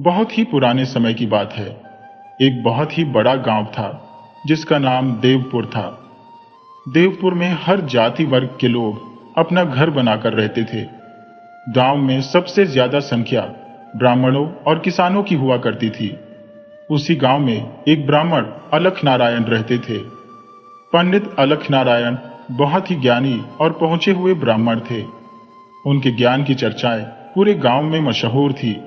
बहुत ही पुराने समय की बात है। एक बहुत ही बड़ा गांव था जिसका नाम देवपुर था। देवपुर में हर जाति वर्ग के लोग अपना घर बनाकर रहते थे। गांव में सबसे ज्यादा संख्या ब्राह्मणों और किसानों की हुआ करती थी। उसी गांव में एक ब्राह्मण अलख नारायण रहते थे। पंडित अलख नारायण बहुत ही ज्ञानी और पहुंचे हुए ब्राह्मण थे। उनके ज्ञान की चर्चाएं पूरे गांव में मशहूर थी।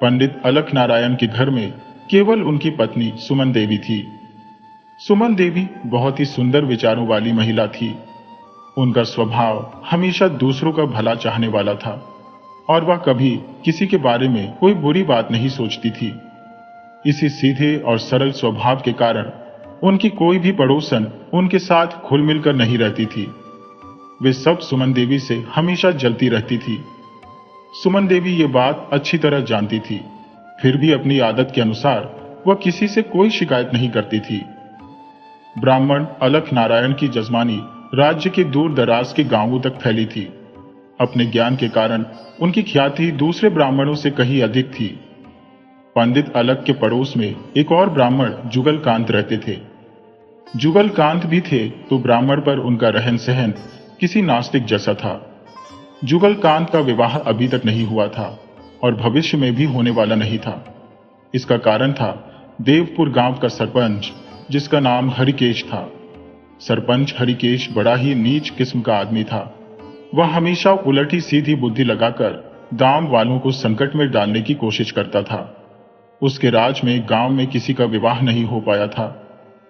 पंडित अलख नारायण के घर में केवल उनकी पत्नी सुमन देवी थी। सुमन देवी बहुत ही सुंदर विचारों वाली महिला थी। उनका स्वभाव हमेशा दूसरों का भला चाहने वाला था और वह कभी किसी के बारे में कोई बुरी बात नहीं सोचती थी। इसी सीधे और सरल स्वभाव के कारण उनकी कोई भी पड़ोसन उनके साथ घुल मिलकर नहीं रहती थी। वे सब सुमन देवी से हमेशा जलती रहती थी। सुमन देवी ये बात अच्छी तरह जानती थी, फिर भी अपनी आदत के अनुसार वह किसी से कोई शिकायत नहीं करती थी। ब्राह्मण अलख नारायण की जजमानी राज्य के दूर दराज के गांवों तक फैली थी। अपने ज्ञान के कारण उनकी ख्याति दूसरे ब्राह्मणों से कहीं अधिक थी। पंडित अलख के पड़ोस में एक और ब्राह्मण जुगल कांत रहते थे। जुगल कांत भी थे तो ब्राह्मण पर उनका रहन सहन किसी नास्तिक जैसा था। जुगल कांत का विवाह अभी तक नहीं हुआ था और भविष्य में भी होने वाला नहीं था। इसका कारण था देवपुर गांव का सरपंच, जिसका नाम हरिकेश था। सरपंच हरिकेश बड़ा ही नीच किस्म का आदमी था। वह हमेशा उलटी सीधी बुद्धि लगाकर गांव वालों को संकट में डालने की कोशिश करता था। उसके राज में गांव में किसी का विवाह नहीं हो पाया था।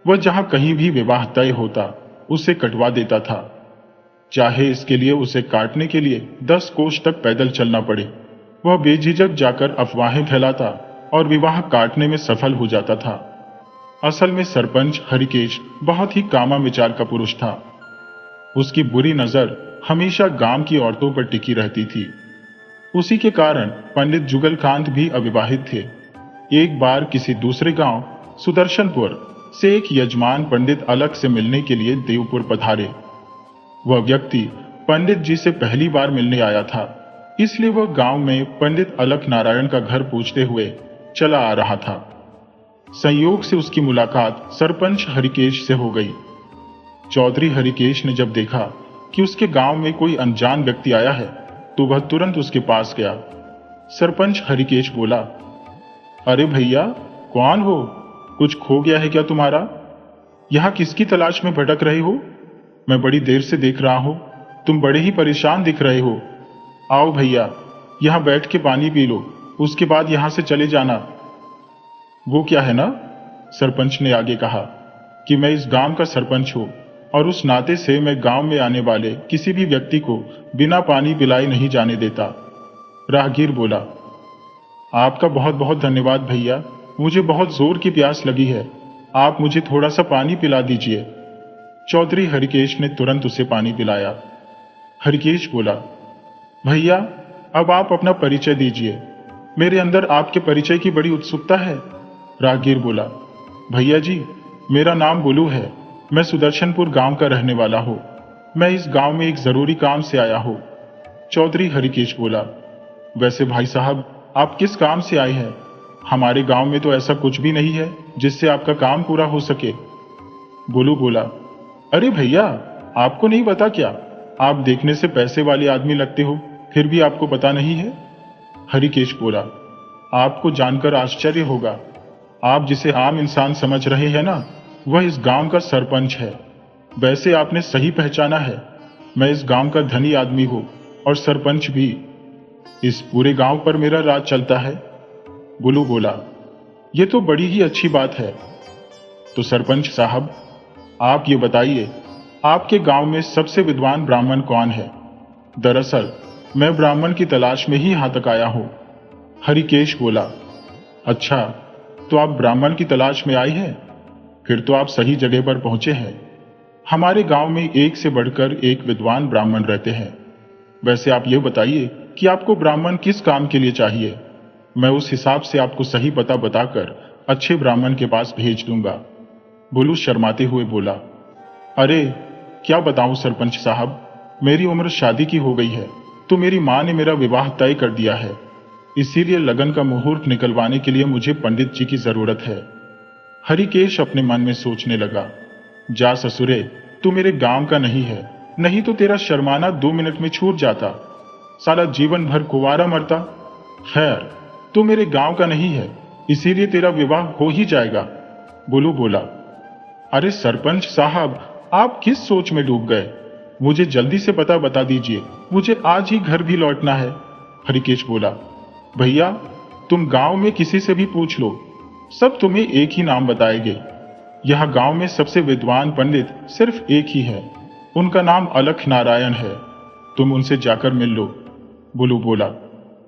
वह जहां कहीं भी विवाह तय होता उसे कटवा देता था, चाहे इसके लिए उसे काटने के लिए 10 कोस तक पैदल चलना पड़े। वह बेझिझक जाकर अफवाहें फैलाता और विवाह काटने में सफल हो जाता था। असल में सरपंच हरिकेश बहुत ही कामा विचार का पुरुष था। उसकी बुरी नजर हमेशा गांव की औरतों पर टिकी रहती थी। उसी के कारण पंडित जुगल कांत भी अविवाहित थे। एक बार किसी दूसरे गांव सुदर्शनपुर से एक यजमान पंडित अलख से मिलने के लिए देवपुर पधारे। वह व्यक्ति पंडित जी से पहली बार मिलने आया था, इसलिए वह गांव में पंडित अलख नारायण का घर पूछते हुए चला आ रहा था। संयोग से उसकी मुलाकात सरपंच हरिकेश से हो गई। चौधरी हरिकेश ने जब देखा कि उसके गांव में कोई अनजान व्यक्ति आया है तो वह तुरंत उसके पास गया। सरपंच हरिकेश बोला, अरे भैया, कौन हो? कुछ खो गया है क्या तुम्हारा? यहां किसकी तलाश में भटक रहे हो? मैं बड़ी देर से देख रहा हूं, तुम बड़े ही परेशान दिख रहे हो। आओ भैया, यहां बैठ के पानी पी लो, उसके बाद यहां से चले जाना। वो क्या है ना, सरपंच ने आगे कहा, कि मैं इस गांव का सरपंच हूं और उस नाते से मैं गांव में आने वाले किसी भी व्यक्ति को बिना पानी पिलाए नहीं जाने देता। राहगीर बोला, आपका बहुत बहुत धन्यवाद भैया, मुझे बहुत जोर की प्यास लगी है, आप मुझे थोड़ा सा पानी पिला दीजिए। चौधरी हरिकेश ने तुरंत उसे पानी पिलाया। हरिकेश बोला, भैया, अब आप अपना परिचय दीजिए, मेरे अंदर आपके परिचय की बड़ी उत्सुकता है। राहगीर बोला, भैया जी, मेरा नाम बुलू है, मैं सुदर्शनपुर गांव का रहने वाला हूं। मैं इस गांव में एक जरूरी काम से आया हूं। चौधरी हरिकेश बोला, वैसे भाई साहब, आप किस काम से आए हैं? हमारे गांव में तो ऐसा कुछ भी नहीं है जिससे आपका काम पूरा हो सके। बुलू बोला, अरे भैया, आपको नहीं पता क्या? आप देखने से पैसे वाले आदमी लगते हो, फिर भी आपको पता नहीं है? हरिकेश बोला, आपको जानकर आश्चर्य होगा, आप जिसे आम इंसान समझ रहे हैं ना, वह इस गांव का सरपंच है। वैसे आपने सही पहचाना है, मैं इस गांव का धनी आदमी हूं और सरपंच भी। इस पूरे गांव पर मेरा राज चलता है। बुलू बोला, यह तो बड़ी ही अच्छी बात है। तो सरपंच साहब, आप ये बताइए, आपके गांव में सबसे विद्वान ब्राह्मण कौन है? दरअसल मैं ब्राह्मण की तलाश में ही यहां तक आया हूं। हरिकेश बोला, अच्छा, तो आप ब्राह्मण की तलाश में आए हैं? फिर तो आप सही जगह पर पहुंचे हैं। हमारे गांव में एक से बढ़कर एक विद्वान ब्राह्मण रहते हैं। वैसे आप ये बताइए कि आपको ब्राह्मण किस काम के लिए चाहिए। मैं उस हिसाब से आपको सही पता बताकर अच्छे ब्राह्मण के पास भेज दूंगा। बुलू शर्माते हुए बोला, अरे क्या बताऊं सरपंच साहब, मेरी उम्र शादी की हो गई है, तो मेरी मां ने मेरा विवाह तय कर दिया है। इसीलिए लगन का मुहूर्त निकलवाने के लिए मुझे पंडित जी की जरूरत है। हरिकेश अपने मन में सोचने लगा, जा ससुरे, तू मेरे गांव का नहीं है, नहीं तो तेरा शर्माना 2 मिनट में छूट जाता, साला जीवन भर कुंवारा मरता। खैर, तू मेरे गांव का नहीं है, इसीलिए तेरा विवाह हो ही जाएगा। बुलू बोला, अरे सरपंच साहब, आप किस सोच में डूब गए? मुझे जल्दी से पता बता दीजिए, मुझे आज ही घर भी लौटना है। हरिकेश बोला, भैया तुम गांव में किसी से भी पूछ लो, सब तुम्हें एक ही नाम बताएंगे। यह गांव में सबसे विद्वान पंडित सिर्फ एक ही है, उनका नाम अलख नारायण है, तुम उनसे जाकर मिल लो। बुलू बोला,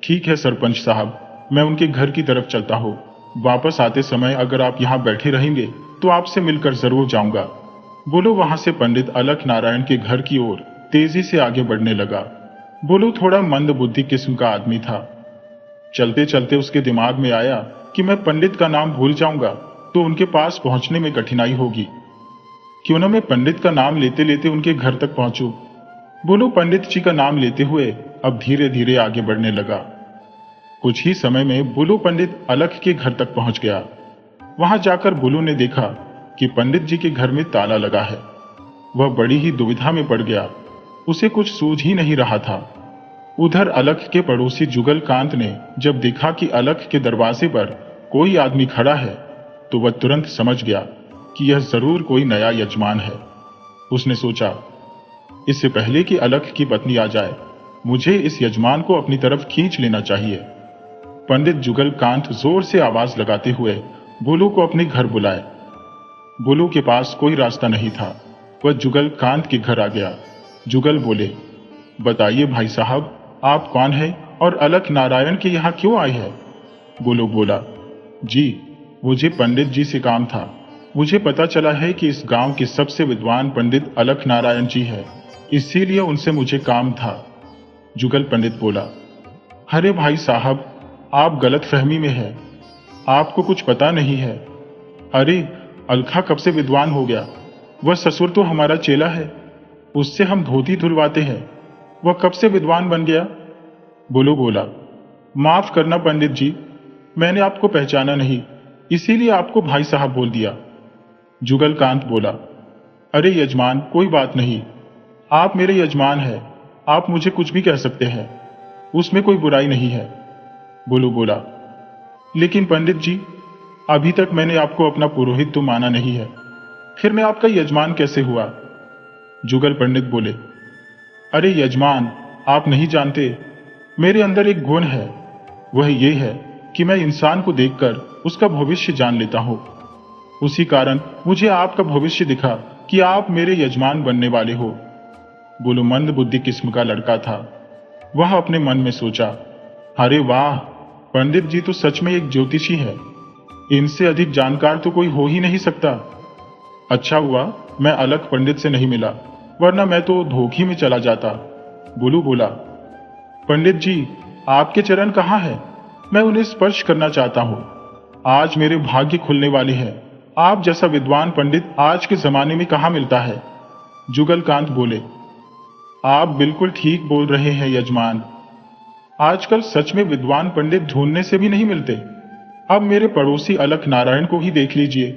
ठीक है सरपंच साहब, मैं उनके घर की तरफ चलता हूँ। वापस आते समय अगर आप यहाँ बैठे रहेंगे तो आपसे मिलकर जरूर जाऊंगा। बुलू वहां से पंडित अलख नारायण के घर की ओर तेजी से आगे बढ़ने लगा। बुलू थोड़ा मंद बुद्धि किस्म का आदमी था। चलते चलते उसके दिमाग में आया कि मैं पंडित का नाम भूल जाऊंगा तो उनके पास पहुंचने में कठिनाई होगी, क्यों न मैं पंडित का नाम लेते लेते उनके घर तक पहुंचूं। बुलू पंडित जी का नाम लेते हुए अब धीरे धीरे आगे बढ़ने लगा। कुछ ही समय में बुलू पंडित अलख के घर तक पहुंच गया। वहां जाकर बुलू ने देखा कि पंडित जी के घर में ताला लगा है। वह बड़ी ही दुविधा में पड़ गया, उसे कुछ सूझ ही नहीं रहा था। उधर अलख के पड़ोसी जुगल कांत ने जब देखा कि अलख के दरवाजे पर कोई आदमी खड़ा है तो वह तुरंत समझ गया कि यह जरूर कोई नया यजमान है। उसने सोचा, इससे पहले कि अलख की पत्नी आ जाए, मुझे इस यजमान को अपनी तरफ खींच लेना चाहिए। पंडित जुगल कांत जोर से आवाज लगाते हुए बुलू को अपने घर बुलाए। बुलू के पास कोई रास्ता नहीं था, वह जुगल कांत के घर आ गया। जुगल बोले, बताइए भाई साहब, आप कौन हैं और अलख नारायण के यहाँ क्यों आए हैं? बुलू बोला, जी मुझे पंडित जी से काम था। मुझे पता चला है कि इस गांव के सबसे विद्वान पंडित अलख नारायण जी है, इसीलिए उनसे मुझे काम था। जुगल पंडित बोला, अरे भाई साहब, आप गलत फहमी में हैं, आपको कुछ पता नहीं है। अरे अलखा कब से विद्वान हो गया? वह ससुर तो हमारा चेला है, उससे हम धोती धुलवाते हैं, वह कब से विद्वान बन गया? बुलू बोला, माफ करना पंडित जी, मैंने आपको पहचाना नहीं, इसीलिए आपको भाई साहब बोल दिया। जुगल कांत बोला, अरे यजमान कोई बात नहीं, आप मेरे यजमान हैं, आप मुझे कुछ भी कह सकते हैं, उसमें कोई बुराई नहीं है। बुलू बोला, लेकिन पंडित जी, अभी तक मैंने आपको अपना पुरोहित तो माना नहीं है, फिर मैं आपका यजमान कैसे हुआ? जुगल पंडित बोले, अरे यजमान, आप नहीं जानते, मेरे अंदर एक गुण है, वह ये है कि मैं इंसान को देखकर उसका भविष्य जान लेता हूं। उसी कारण मुझे आपका भविष्य दिखा कि आप मेरे यजमान बनने वाले हो। बुलू मंद बुद्धि किस्म का लड़का था। वह अपने मन में सोचा, अरे वाह, पंडित जी तो सच में एक ज्योतिषी है, इनसे अधिक जानकार तो कोई हो ही नहीं सकता। अच्छा हुआ मैं अलख पंडित से नहीं मिला, वरना मैं तो धोखे में चला जाता। बुलू बोला, पंडित जी, आपके चरण कहाँ हैं? मैं उन्हें स्पर्श करना चाहता हूं। आज मेरे भाग्य खुलने वाले हैं। आप जैसा विद्वान पंडित आज के जमाने में कहाँ मिलता है? जुगल कांत बोले, आप बिल्कुल ठीक बोल रहे हैं यजमान, आजकल सच में विद्वान पंडित ढूंढने से भी नहीं मिलते। अब मेरे पड़ोसी अलख नारायण को ही देख लीजिए,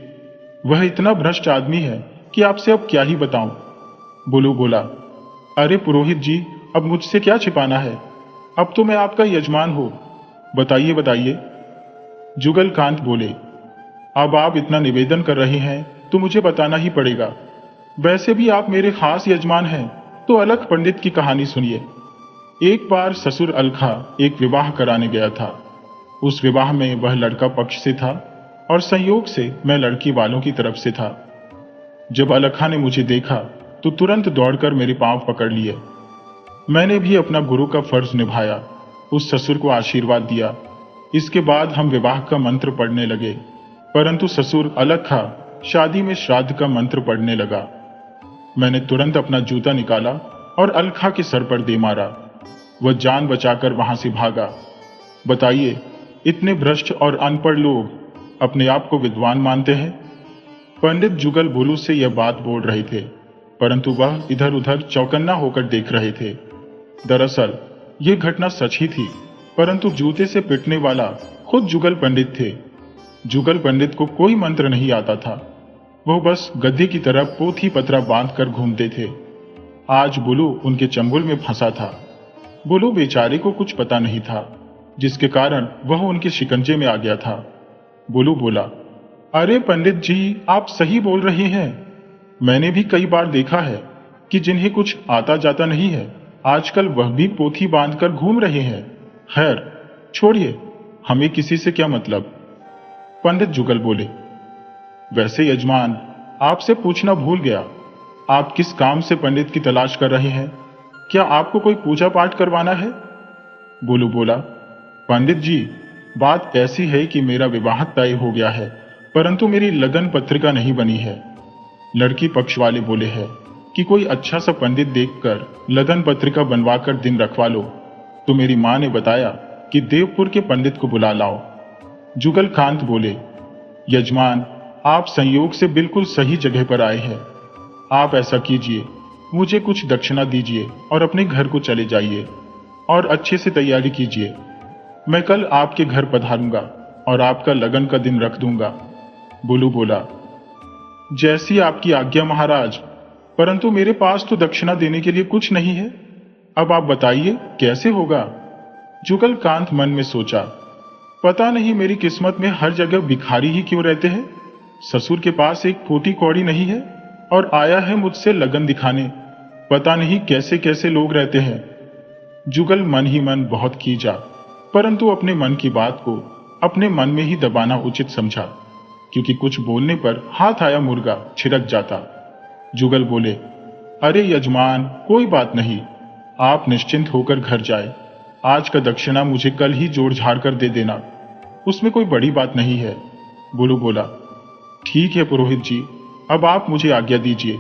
वह इतना भ्रष्ट आदमी है कि आपसे अब क्या ही बताऊं। बुलू बोला, अरे पुरोहित जी, अब मुझसे क्या छिपाना है, अब तो मैं आपका यजमान हूं, बताइए बताइए। जुगल कांत बोले, अब आप इतना निवेदन कर रहे हैं तो मुझे बताना ही पड़ेगा। वैसे भी आप मेरे खास यजमान हैं, तो अलख पंडित की कहानी सुनिए। एक बार ससुर अलखा एक विवाह कराने गया था। उस विवाह में वह लड़का पक्ष से था और संयोग से मैं लड़की वालों की तरफ से था। जब अलखा ने मुझे देखा तो तुरंत दौड़कर मेरे पांव पकड़ लिए। मैंने भी अपना गुरु का फर्ज निभाया, उस ससुर को आशीर्वाद दिया। इसके बाद हम विवाह का मंत्र पढ़ने लगे, परंतु ससुर अलखा शादी में श्राद्ध का मंत्र पढ़ने लगा। मैंने तुरंत अपना जूता निकाला और अलखा के सर पर दे मारा। वह जान बचाकर वहां से भागा। बताइए, इतने भ्रष्ट और अनपढ़ लोग अपने आप को विद्वान मानते हैं? पंडित जुगल बुलू से यह बात बोल रहे थे, परंतु वह इधर उधर चौकन्ना होकर देख रहे थे। दरअसल यह घटना सच ही थी। परंतु जूते से पिटने वाला खुद जुगल पंडित थे। जुगल पंडित को कोई मंत्र नहीं आता था। वह बस गधे की तरह पोथी पतरा बांध कर घूमते थे। आज बुलू उनके चंगुल में फंसा था। बुलू बेचारे को कुछ पता नहीं था, जिसके कारण वह उनके शिकंजे में आ गया था। बुलू बोला, अरे पंडित जी, आप सही बोल रहे हैं। मैंने भी कई बार देखा है कि जिन्हें कुछ आता जाता नहीं है, आजकल वह भी पोथी बांधकर घूम रहे हैं। खैर छोड़िए, हमें किसी से क्या मतलब। पंडित जुगल बोले, वैसे यजमान, आपसे पूछना भूल गया, आप किस काम से पंडित की तलाश कर रहे हैं? क्या आपको कोई पूजा पाठ करवाना है? बुलू बोला, पंडित जी, बात ऐसी है कि मेरा विवाह तय हो गया है, परंतु मेरी लगन पत्रिका नहीं बनी है। लड़की पक्ष वाले बोले हैं कि कोई अच्छा सा पंडित देखकर लगन पत्रिका बनवाकर दिन रखवा लो, तो मेरी मां ने बताया कि देवपुर के पंडित को बुला लाओ। जुगल कांत बोले, यजमान, आप संयोग से बिल्कुल सही जगह पर आए हैं। आप ऐसा कीजिए, मुझे कुछ दक्षिणा दीजिए और अपने घर को चले जाइए और अच्छे से तैयारी कीजिए। मैं कल आपके घर पधारूंगा और आपका लगन का दिन रख दूंगा। बुलू बोला, जैसी आपकी आज्ञा महाराज, परंतु मेरे पास तो दक्षिणा देने के लिए कुछ नहीं है। अब आप बताइए कैसे होगा? जुगल कांत मन में सोचा, पता नहीं मेरी किस्मत में हर जगह भिखारी ही क्यों रहते हैं। ससुर के पास एक फूटी कौड़ी नहीं है और आया है मुझसे लगन दिखाने। पता नहीं कैसे कैसे लोग रहते हैं। जुगल मन ही मन बहुत खींचा, परंतु अपने मन की बात को अपने मन में ही दबाना उचित समझा, क्योंकि कुछ बोलने पर हाथ आया मुर्गा छिड़क जाता। जुगल बोले, अरे यजमान, कोई बात नहीं, आप निश्चिंत होकर घर जाए। आज का दक्षिणा मुझे कल ही जोड़ झाड़ कर दे देना, उसमें कोई बड़ी बात नहीं है। बुलू बोला, ठीक है पुरोहित जी, अब आप मुझे आज्ञा दीजिए।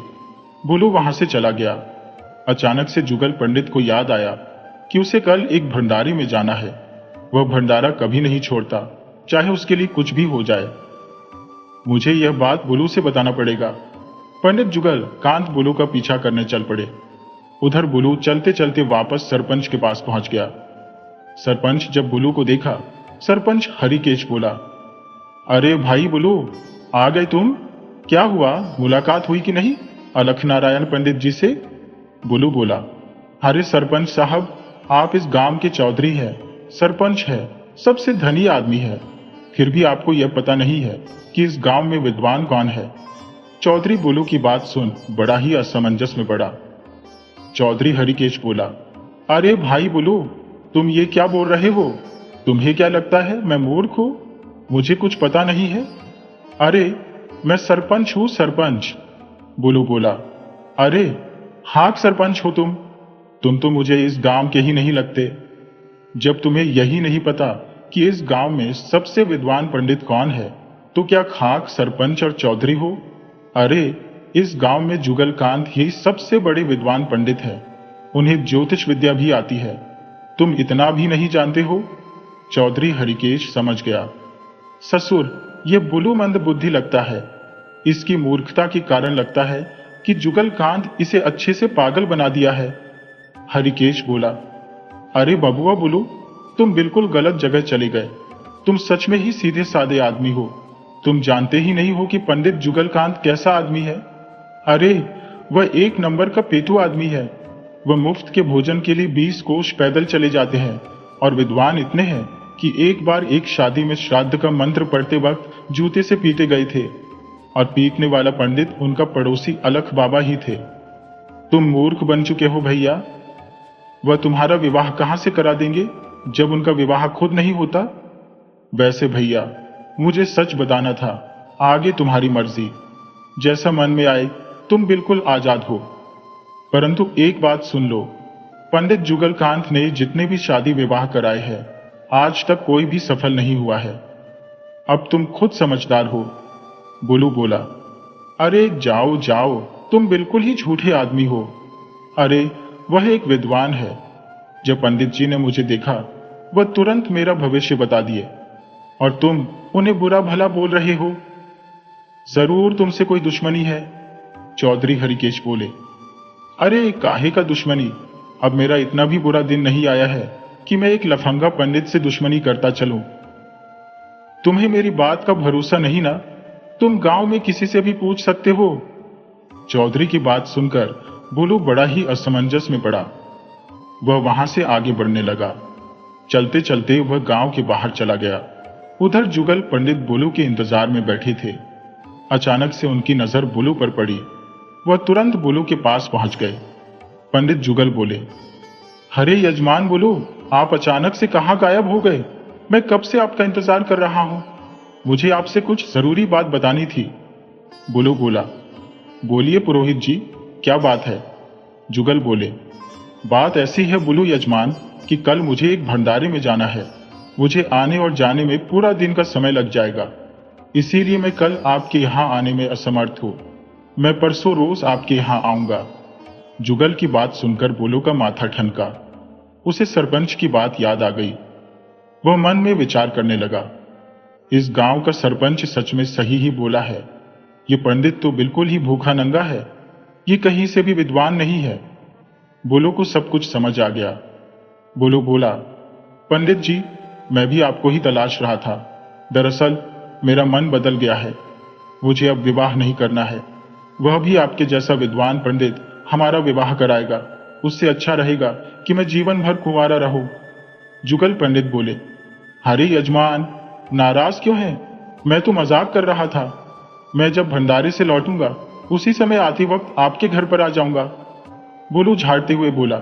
बुलू वहां से चला गया। अचानक से जुगल पंडित को याद आया कि उसे कल एक भंडारे में जाना है। वह भंडारा कभी नहीं छोड़ता, चाहे उसके लिए कुछ भी हो जाए। मुझे यह बात बुलू से बताना पड़ेगा। पंडित जुगल कांत बुलू का पीछा करने चल पड़े। उधर बुलू चलते चलते वापस सरपंच के पास पहुंच गया। सरपंच जब बुलू को देखा, सरपंच हरिकेश बोला, अरे भाई बुलू, आ गए तुम? क्या हुआ, मुलाकात हुई कि नहीं अलख नारायण पंडित जी से? बुलू बोला, अरे सरपंच साहब, आप इस गांव के चौधरी हैं, सरपंच है, सबसे धनी आदमी है, फिर भी आपको यह पता नहीं है कि इस गांव में विद्वान कौन है। चौधरी बुलू की बात सुन बड़ा ही असमंजस में पड़ा। चौधरी हरिकेश बोला, अरे भाई बुलू, तुम ये क्या बोल रहे हो? तुम्हें क्या लगता है मैं मूर्ख हूं? मुझे कुछ पता नहीं है। अरे मैं सरपंच हूं, सरपंच। बुलू बोला, अरे हाँ सरपंच हो तुम तो मुझे इस गांव के ही नहीं लगते। जब तुम्हें यही नहीं पता कि इस गांव में सबसे विद्वान पंडित कौन है, तो क्या खाक सरपंच और चौधरी हो? अरे इस गांव में जुगल कांत ही सबसे बड़े विद्वान पंडित है, उन्हें ज्योतिष विद्या भी आती है। तुम इतना भी नहीं जानते हो? चौधरी हरिकेश समझ गया। ससुर, यह बुलू मंद बुद्धि लगता है। इसकी मूर्खता के कारण लगता है कि जुगल कांत इसे अच्छे से पागल बना दिया है। हरिकेश बोला, अरे बबुआ बुलू, तुम बिल्कुल गलत जगह चले गए। तुम सच में ही सीधे साधे आदमी हो। तुम जानते ही नहीं हो कि पंडित जुगल कांत कैसा आदमी है। अरे वह एक नंबर का पेटू आदमी है। वह मुफ्त के भोजन के लिए 20 कोस पैदल चले जाते हैं और विद्वान इतने हैं कि एक बार एक शादी में श्राद्ध का मंत्र पढ़ते वक्त जूते से पीटे गए थे और पीटने वाला पंडित उनका पड़ोसी अलख बाबा ही थे। तुम मूर्ख बन चुके हो भैया। वह तुम्हारा विवाह कहां से करा देंगे जब उनका विवाह खुद नहीं होता? वैसे भैया, मुझे सच बताना था, आगे तुम्हारी मर्जी, जैसा मन में आए तुम बिल्कुल आजाद हो। परंतु एक बात सुन लो, पंडित जुगल कांत ने जितने भी शादी विवाह कराए हैं, आज तक कोई भी सफल नहीं हुआ है। अब तुम खुद समझदार हो। बुलू बोला, अरे जाओ जाओ, तुम बिल्कुल ही झूठे आदमी हो। अरे वह एक विद्वान है। जब पंडित जी ने मुझे देखा, वह तुरंत मेरा भविष्य बता दिए, और तुम उन्हें बुरा भला बोल रहे हो। जरूर तुमसे कोई दुश्मनी है। चौधरी हरिकेश बोले, अरे काहे का दुश्मनी, अब मेरा इतना भी बुरा दिन नहीं आया है। कि मैं एक लफंगा पंडित से दुश्मनी करता चलूं। तुम्हें मेरी बात का भरोसा नहीं ना? तुम गांव में किसी से भी पूछ सकते हो। चौधरी की बात सुनकर बुलू बड़ा ही असमंजस में पड़ा। वह वहां से आगे बढ़ने लगा। चलते चलते वह गांव के बाहर चला गया। उधर जुगल पंडित बुलू के इंतजार में बैठे थे। अचानक से उनकी नजर बुलू पर पड़ी। वह तुरंत बुलू के पास पहुंच गए। पंडित जुगल बोले, अरे यजमान बुलू, आप अचानक से कहां गायब हो गए? मैं कब से आपका इंतजार कर रहा हूं। मुझे आपसे कुछ जरूरी बात बतानी थी। बुलू बोला, बोलिए पुरोहित जी, क्या बात है? जुगल बोले, बात ऐसी है बुलू यजमान कि कल मुझे एक भंडारे में जाना है। मुझे आने और जाने में पूरा दिन का समय लग जाएगा। इसीलिए मैं कल आपके यहां आने में असमर्थ हूं। मैं परसों रोज आपके यहां आऊंगा। जुगल की बात सुनकर बुलू का माथा ठनका। उसे सरपंच की बात याद आ गई। वह मन में विचार करने लगा, इस गांव का सरपंच सच में सही ही बोला है। ये पंडित तो बिल्कुल ही भूखा नंगा है। ये कहीं से भी विद्वान नहीं है। बुलू को सब कुछ समझ आ गया। बुलू बोला, पंडित जी, मैं भी आपको ही तलाश रहा था। दरअसल मेरा मन बदल गया है। मुझे अब विवाह नहीं करना है। वह भी आपके जैसा विद्वान पंडित हमारा विवाह कराएगा। उससे अच्छा रहेगा कि मैं जीवन भर कुंवारा रहूं। जुगल पंडित बोले, अरे यजमान, नाराज क्यों हैं? मैं तो मजाक कर रहा था। मैं जब भंडारे से लौटूंगा उसी समय आते वक्त आपके घर पर आ जाऊंगा। बुलू झाड़ते हुए बोला,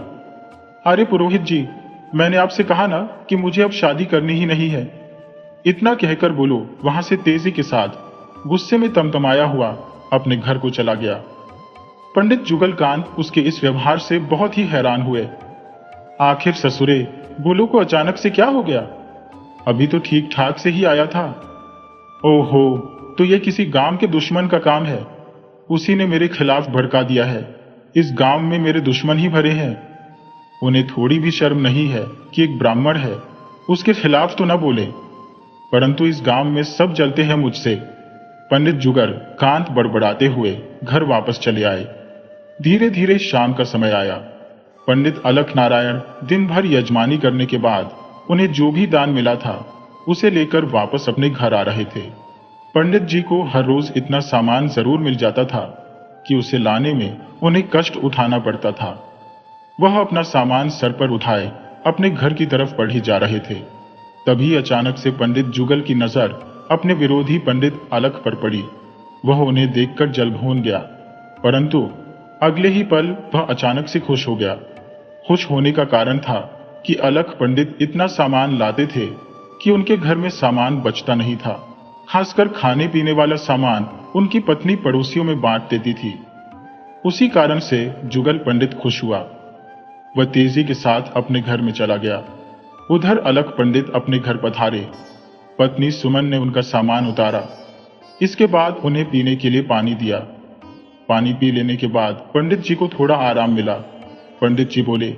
अरे पुरोहित जी, मैंने आपसे कहा ना कि मुझे अब शादी करनी ही नहीं है। इतना कहकर बुलू वहां से तेजी के साथ गुस्से में तमतमाया हुआ अपने घर को चला गया। पंडित जुगलकांत उसके इस व्यवहार से बहुत ही हैरान हुए। आखिर ससुरे, बुलू को अचानक से क्या हो गया? अभी तो ठीक ठाक से ही आया था। ओहो, तो ये किसी गांव के दुश्मन का काम है। उसी ने मेरे खिलाफ भड़का दिया है। इस गांव में मेरे दुश्मन ही भरे हैं। उन्हें थोड़ी भी शर्म नहीं है कि एक ब्राह्मण है, उसके खिलाफ तो न बोले। परंतु इस गांव में सब जलते हैं मुझसे। पंडित जुगर कांत बड़बड़ाते हुए घर वापस चले आए। धीरे धीरे शाम का समय आया। पंडित अलख नारायण दिन भर यजमानी करने के बाद उन्हें जो भी दान मिला था उसे लेकर वापस अपने घर आ रहे थे। पंडित जी को हर रोज इतना सामान जरूर मिल जाता था कि उसे लाने में उन्हें कष्ट उठाना पड़ता था। वह अपना सामान सर पर उठाए अपने घर की तरफ बढ़े जा रहे थे। तभी अचानक से पंडित जुगल की नजर अपने विरोधी पंडित अलख पर पड़ी। वह उन्हें देखकर जलभून गया, परंतु अगले ही पल वह अचानक से खुश हो गया। खुश होने का कारण था कि अलख पंडित इतना सामान लाते थे कि उनके घर में सामान बचता नहीं था। खासकर खाने पीने वाला सामान उनकी पत्नी पड़ोसियों में बांट देती थी। उसी कारण से जुगल पंडित खुश हुआ। वह तेजी के साथ अपने घर में चला गया। उधर अलख पंडित अपने घर पधारे। पत्नी सुमन ने उनका सामान उतारा। इसके बाद उन्हें पीने के लिए पानी दिया। पानी पी लेने के बाद पंडित जी को थोड़ा आराम मिला। पंडित जी बोले,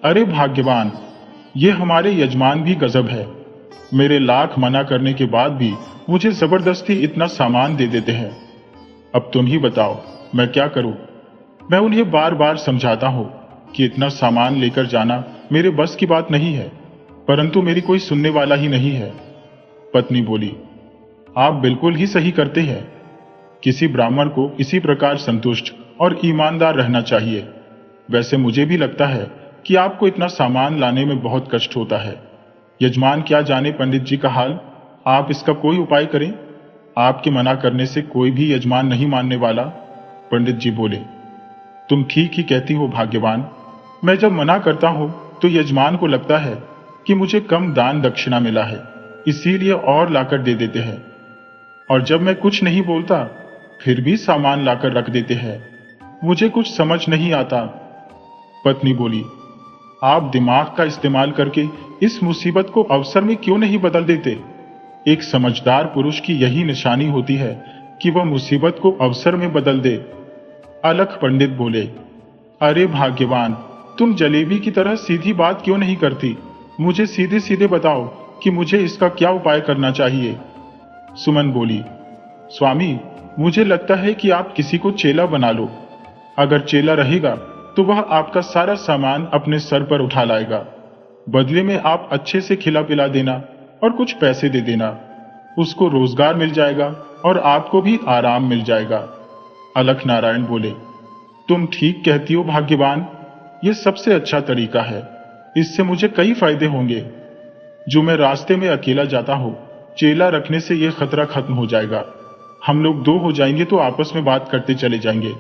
अरे भाग्यवान, ये हमारे यजमान भी गजब है। मेरे लाख मना करने के बाद भी मुझे जबरदस्ती इतना सामान दे देते हैं। अब तुम ही बताओ मैं क्या करूं? मैं उन्हें बार बार समझाता हूं कि इतना सामान लेकर जाना मेरे बस की बात नहीं है, परंतु मेरी कोई सुनने वाला ही नहीं है। पत्नी बोली, आप बिल्कुल ही सही करते हैं। किसी ब्राह्मण को इसी प्रकार संतुष्ट और ईमानदार रहना चाहिए। वैसे मुझे भी लगता है कि आपको इतना सामान लाने में बहुत कष्ट होता है। यजमान क्या जाने पंडित जी का हाल। आप इसका कोई उपाय करें। आपके मना करने से कोई भी यजमान नहीं मानने वाला। पंडित जी बोले, तुम ठीक ही कहती हो भाग्यवान। मैं जब मना करता हूं तो यजमान को लगता है कि मुझे कम दान दक्षिणा मिला है, इसीलिए और लाकर दे देते हैं। और जब मैं कुछ नहीं बोलता फिर भी सामान लाकर रख देते हैं। मुझे कुछ समझ नहीं आता। पत्नी बोली, आप दिमाग का इस्तेमाल करके इस मुसीबत को अवसर में क्यों नहीं बदल देते? एक समझदार पुरुष की यही निशानी होती है कि वह मुसीबत को अवसर में बदल दे। अलख पंडित बोले, अरे भाग्यवान, तुम जलेबी की तरह सीधी बात क्यों नहीं करती? मुझे सीधे सीधे बताओ कि मुझे इसका क्या उपाय करना चाहिए। सुमन बोली, स्वामी, मुझे लगता है कि आप किसी को चेला बना लो। अगर चेला रहेगा तो वह आपका सारा सामान अपने सर पर उठा लाएगा। बदले में आप अच्छे से खिला पिला देना और कुछ पैसे दे देना। उसको रोजगार मिल जाएगा और आपको भी आराम मिल जाएगा। अलख नारायण बोले, तुम ठीक कहती हो भाग्यवान, ये सबसे अच्छा तरीका है। इससे मुझे कई फायदे होंगे। जो मैं रास्ते में अकेला जाता हूँ, चेला रखने से यह खतरा खत्म हो जाएगा। हम लोग दो हो जाएंगे तो आपस में बात करते चले जाएंगे।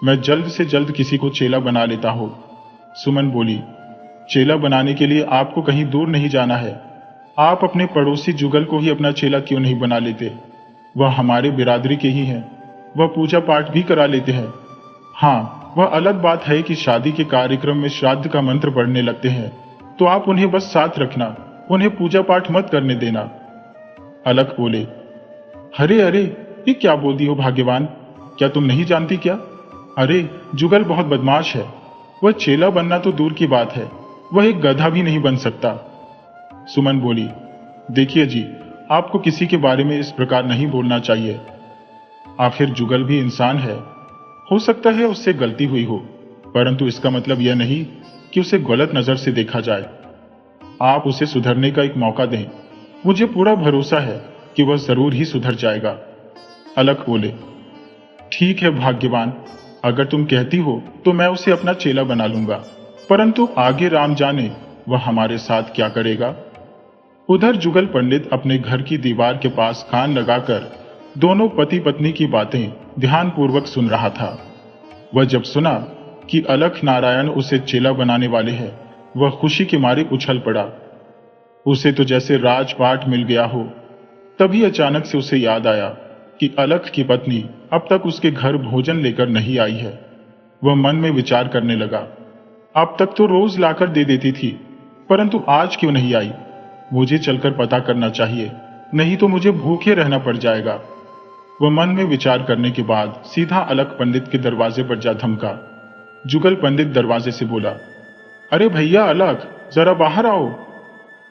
मैं जल्द से जल्द किसी को चेला बना लेता हूँ। सुमन बोली, चेला बनाने के लिए आपको कहीं दूर नहीं जाना है। आप अपने पड़ोसी जुगल को ही अपना चेला क्यों नहीं बना लेते? वह हमारे बिरादरी के ही हैं। वह पूजा पाठ भी करा लेते हैं। हाँ, वह अलग बात है कि शादी के कार्यक्रम में श्राद्ध का मंत्र पढ़ने लगते हैं, तो आप उन्हें बस साथ रखना, उन्हें पूजा पाठ मत करने देना। अलख बोले, अरे अरे, ये क्या बोल दी हो भाग्यवान? क्या तुम नहीं जानती क्या? अरे, जुगल बहुत बदमाश है। वह चेला बनना तो दूर की बात है, वह एक गधा भी नहीं बन सकता। सुमन बोली, देखिए जी, आपको किसी के बारे में इस प्रकार नहीं बोलना चाहिए। आखिर जुगल भी इंसान है। हो सकता है उससे गलती हुई हो, परंतु इसका मतलब यह नहीं कि उसे गलत नजर से देखा जाए। आप उसे सुधरने का एक मौका दें। मुझे पूरा भरोसा है कि वह जरूर ही सुधर जाएगा। अलख बोले, ठीक है भाग्यवान, अगर तुम कहती हो तो मैं उसे अपना चेला बना लूंगा, परंतु आगे राम जाने वह हमारे साथ क्या करेगा। उधर जुगल पंडित अपने घर की दीवार के पास कान लगाकर दोनों पति पत्नी की बातें ध्यानपूर्वक सुन रहा था। वह जब सुना कि अलख नारायण उसे चेला बनाने वाले हैं, वह खुशी के मारे उछल पड़ा। उसे तो जैसे राजपाट मिल गया हो। तभी अचानक से उसे याद आया कि अलख की पत्नी अब तक उसके घर भोजन लेकर नहीं आई है। वह मन में विचार करने लगा, अब तक तो रोज लाकर दे देती थी, परंतु आज क्यों नहीं आई? मुझे चलकर पता करना चाहिए, नहीं तो मुझे भूखे रहना पड़ जाएगा। वह मन में विचार करने के बाद सीधा अलख पंडित के दरवाजे पर जा धमका। जुगल पंडित दरवाजे से बोला, अरे भैया अलख, जरा बाहर आओ।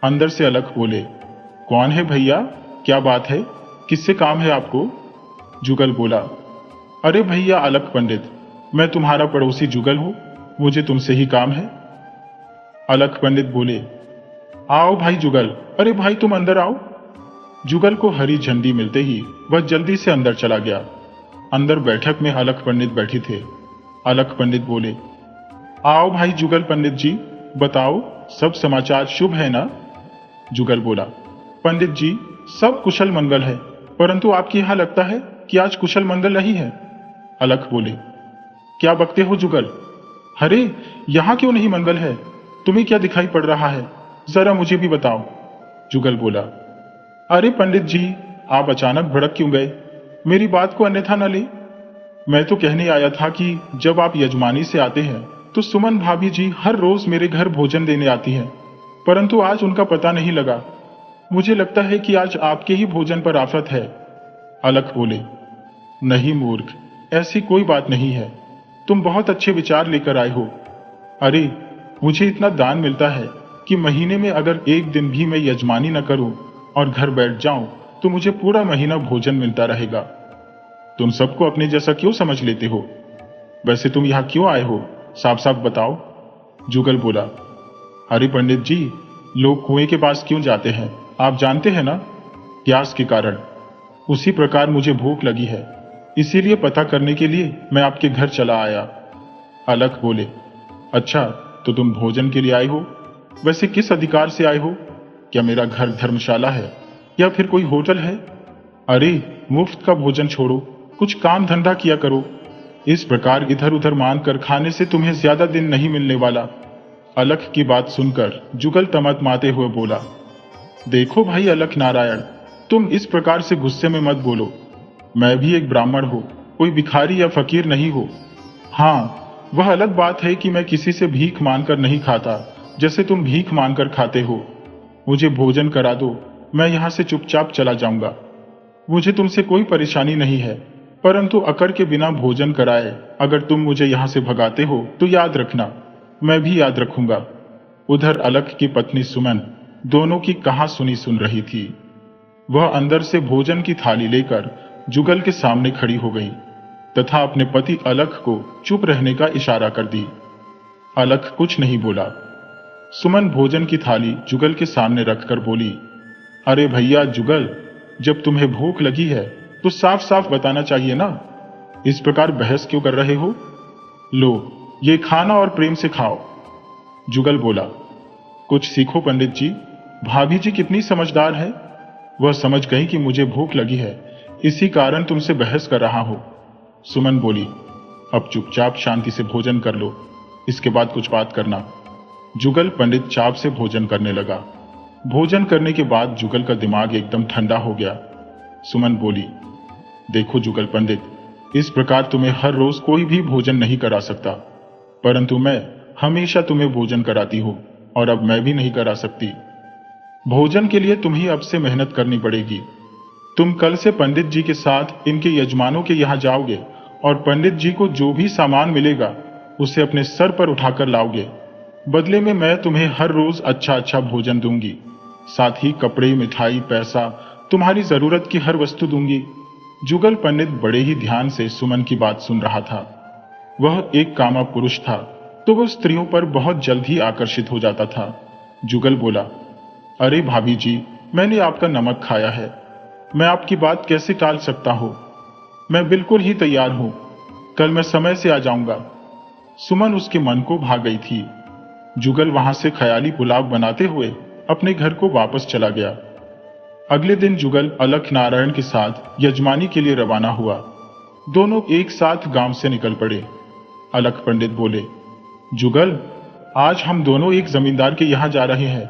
अंदर से अलख बोले, कौन है भैया? क्या बात है? किससे काम है आपको? जुगल बोला, अरे भैया अलख पंडित, मैं तुम्हारा पड़ोसी जुगल हूं, मुझे तुमसे ही काम है। अलख पंडित बोले, आओ भाई जुगल, अरे भाई तुम अंदर आओ। जुगल को हरी झंडी मिलते ही वह जल्दी से अंदर चला गया। अंदर बैठक में अलख पंडित बैठे थे। अलख पंडित बोले, आओ भाई जुगल पंडित जी, बताओ सब समाचार शुभ है ना? जुगल बोला, पंडित जी सब कुशल मंगल है, परंतु आपके यहां लगता है कि आज कुशल मंगल नहीं है। अलख बोले, क्या बकते हो जुगल? अरे यहां क्यों नहीं मंगल है? तुम्हें क्या दिखाई पड़ रहा है, जरा मुझे भी बताओ। जुगल बोला, अरे पंडित जी, आप अचानक भड़क क्यों गए? मेरी बात को अन्यथा न ले। मैं तो कहने आया था कि जब आप यजमानी से आते हैं तो सुमन भाभी जी हर रोज मेरे घर भोजन देने आती हैं, परंतु आज उनका पता नहीं लगा। मुझे लगता है कि आज आपके ही भोजन पर आफत है। अलख बोले, नहीं मूर्ख, ऐसी कोई बात नहीं है। तुम बहुत अच्छे विचार लेकर आए हो। अरे मुझे इतना दान मिलता है कि महीने में अगर एक दिन भी मैं यजमानी न करूं और घर बैठ जाऊं तो मुझे पूरा महीना भोजन मिलता रहेगा। तुम सबको अपने जैसा क्यों समझ लेते हो? वैसे तुम यहां क्यों आए हो, साफ साफ बताओ। जुगल बोला, अरे पंडित जी, लोग कुएं के पास क्यों जाते हैं आप जानते हैं ना? प्यास के कारण। उसी प्रकार मुझे भूख लगी है, इसीलिए पता करने के लिए मैं आपके घर चला आया। अलख बोले, अच्छा तो तुम भोजन के लिए आए हो? वैसे किस अधिकार से आए हो? क्या मेरा घर धर्मशाला है या फिर कोई होटल है? अरे मुफ्त का भोजन छोड़ो, कुछ काम धंधा किया करो। इस प्रकार इधर उधर मांग कर खाने से तुम्हें ज्यादा दिन नहीं मिलने वाला। अलख की बात सुनकर जुगल तमतमाते हुए बोला, देखो भाई अलख नारायण, तुम इस प्रकार से गुस्से में मत बोलो। मैं भी एक ब्राह्मण हूं, कोई भिखारी या फकीर नहीं हो। हाँ, वह अलग बात है कि मैं किसी से भीख मांगकर नहीं खाता, जैसे तुम भीख मांगकर खाते हो। मुझे भोजन करा दो, मैं यहां से चुपचाप चला जाऊंगा। मुझे तुमसे कोई परेशानी नहीं है, परंतु अकड़ के बिना भोजन कराए अगर तुम मुझे यहां से भगाते हो तो याद रखना, मैं भी याद रखूंगा। उधर अलख की पत्नी सुमन दोनों की कहा सुनी सुन रही थी। वह अंदर से भोजन की थाली लेकर जुगल के सामने खड़ी हो गई तथा अपने पति अलख को चुप रहने का इशारा कर दी। अलख कुछ नहीं बोला। सुमन भोजन की थाली जुगल के सामने रखकर बोली, अरे भैया जुगल, जब तुम्हें भूख लगी है तो साफ साफ बताना चाहिए ना, इस प्रकार बहस क्यों कर रहे हो? लो, ये खाना और प्रेम से खाओ। जुगल बोला, कुछ सीखो पंडित जी, भाभी जी कितनी समझदार है, वह समझ गई कि मुझे भूख लगी है, इसी कारण तुमसे बहस कर रहा हूं। सुमन बोली, अब चुपचाप शांति से भोजन कर लो, इसके बाद कुछ बात करना। जुगल पंडित चाप से भोजन करने लगा। भोजन करने के बाद जुगल का दिमाग एकदम ठंडा हो गया। सुमन बोली, देखो जुगल पंडित, इस प्रकार तुम्हें हर रोज कोई भी भोजन नहीं करा सकता, परंतु मैं हमेशा तुम्हें भोजन कराती हूं और अब मैं भी नहीं करा सकती। भोजन के लिए तुम्हें अब से मेहनत करनी पड़ेगी। तुम कल से पंडित जी के साथ इनके यजमानों के यहाँ जाओगे और पंडित जी को जो भी सामान मिलेगा उसे अपने सर पर उठाकर लाओगे। बदले में मैं तुम्हें हर रोज अच्छा अच्छा भोजन दूंगी, साथ ही कपड़े, मिठाई, पैसा, तुम्हारी जरूरत की हर वस्तु दूंगी। जुगल पंडित बड़े ही ध्यान से सुमन की बात सुन रहा था। वह एक कामा पुरुष था, तो वह स्त्रियों पर बहुत जल्द ही आकर्षित हो जाता था। जुगल बोला, अरे भाभी जी, मैंने आपका नमक खाया है, मैं आपकी बात कैसे टाल सकता हूं? मैं बिल्कुल ही तैयार हूं, कल मैं समय से आ जाऊंगा। सुमन उसके मन को भा गई थी। जुगल वहां से ख्याली पुलाव बनाते हुए अपने घर को वापस चला गया। अगले दिन जुगल अलख नारायण के साथ यजमानी के लिए रवाना हुआ। दोनों एक साथ गांव से निकल पड़े। अलख पंडित बोले, जुगल, आज हम दोनों एक जमींदार के यहां जा रहे हैं,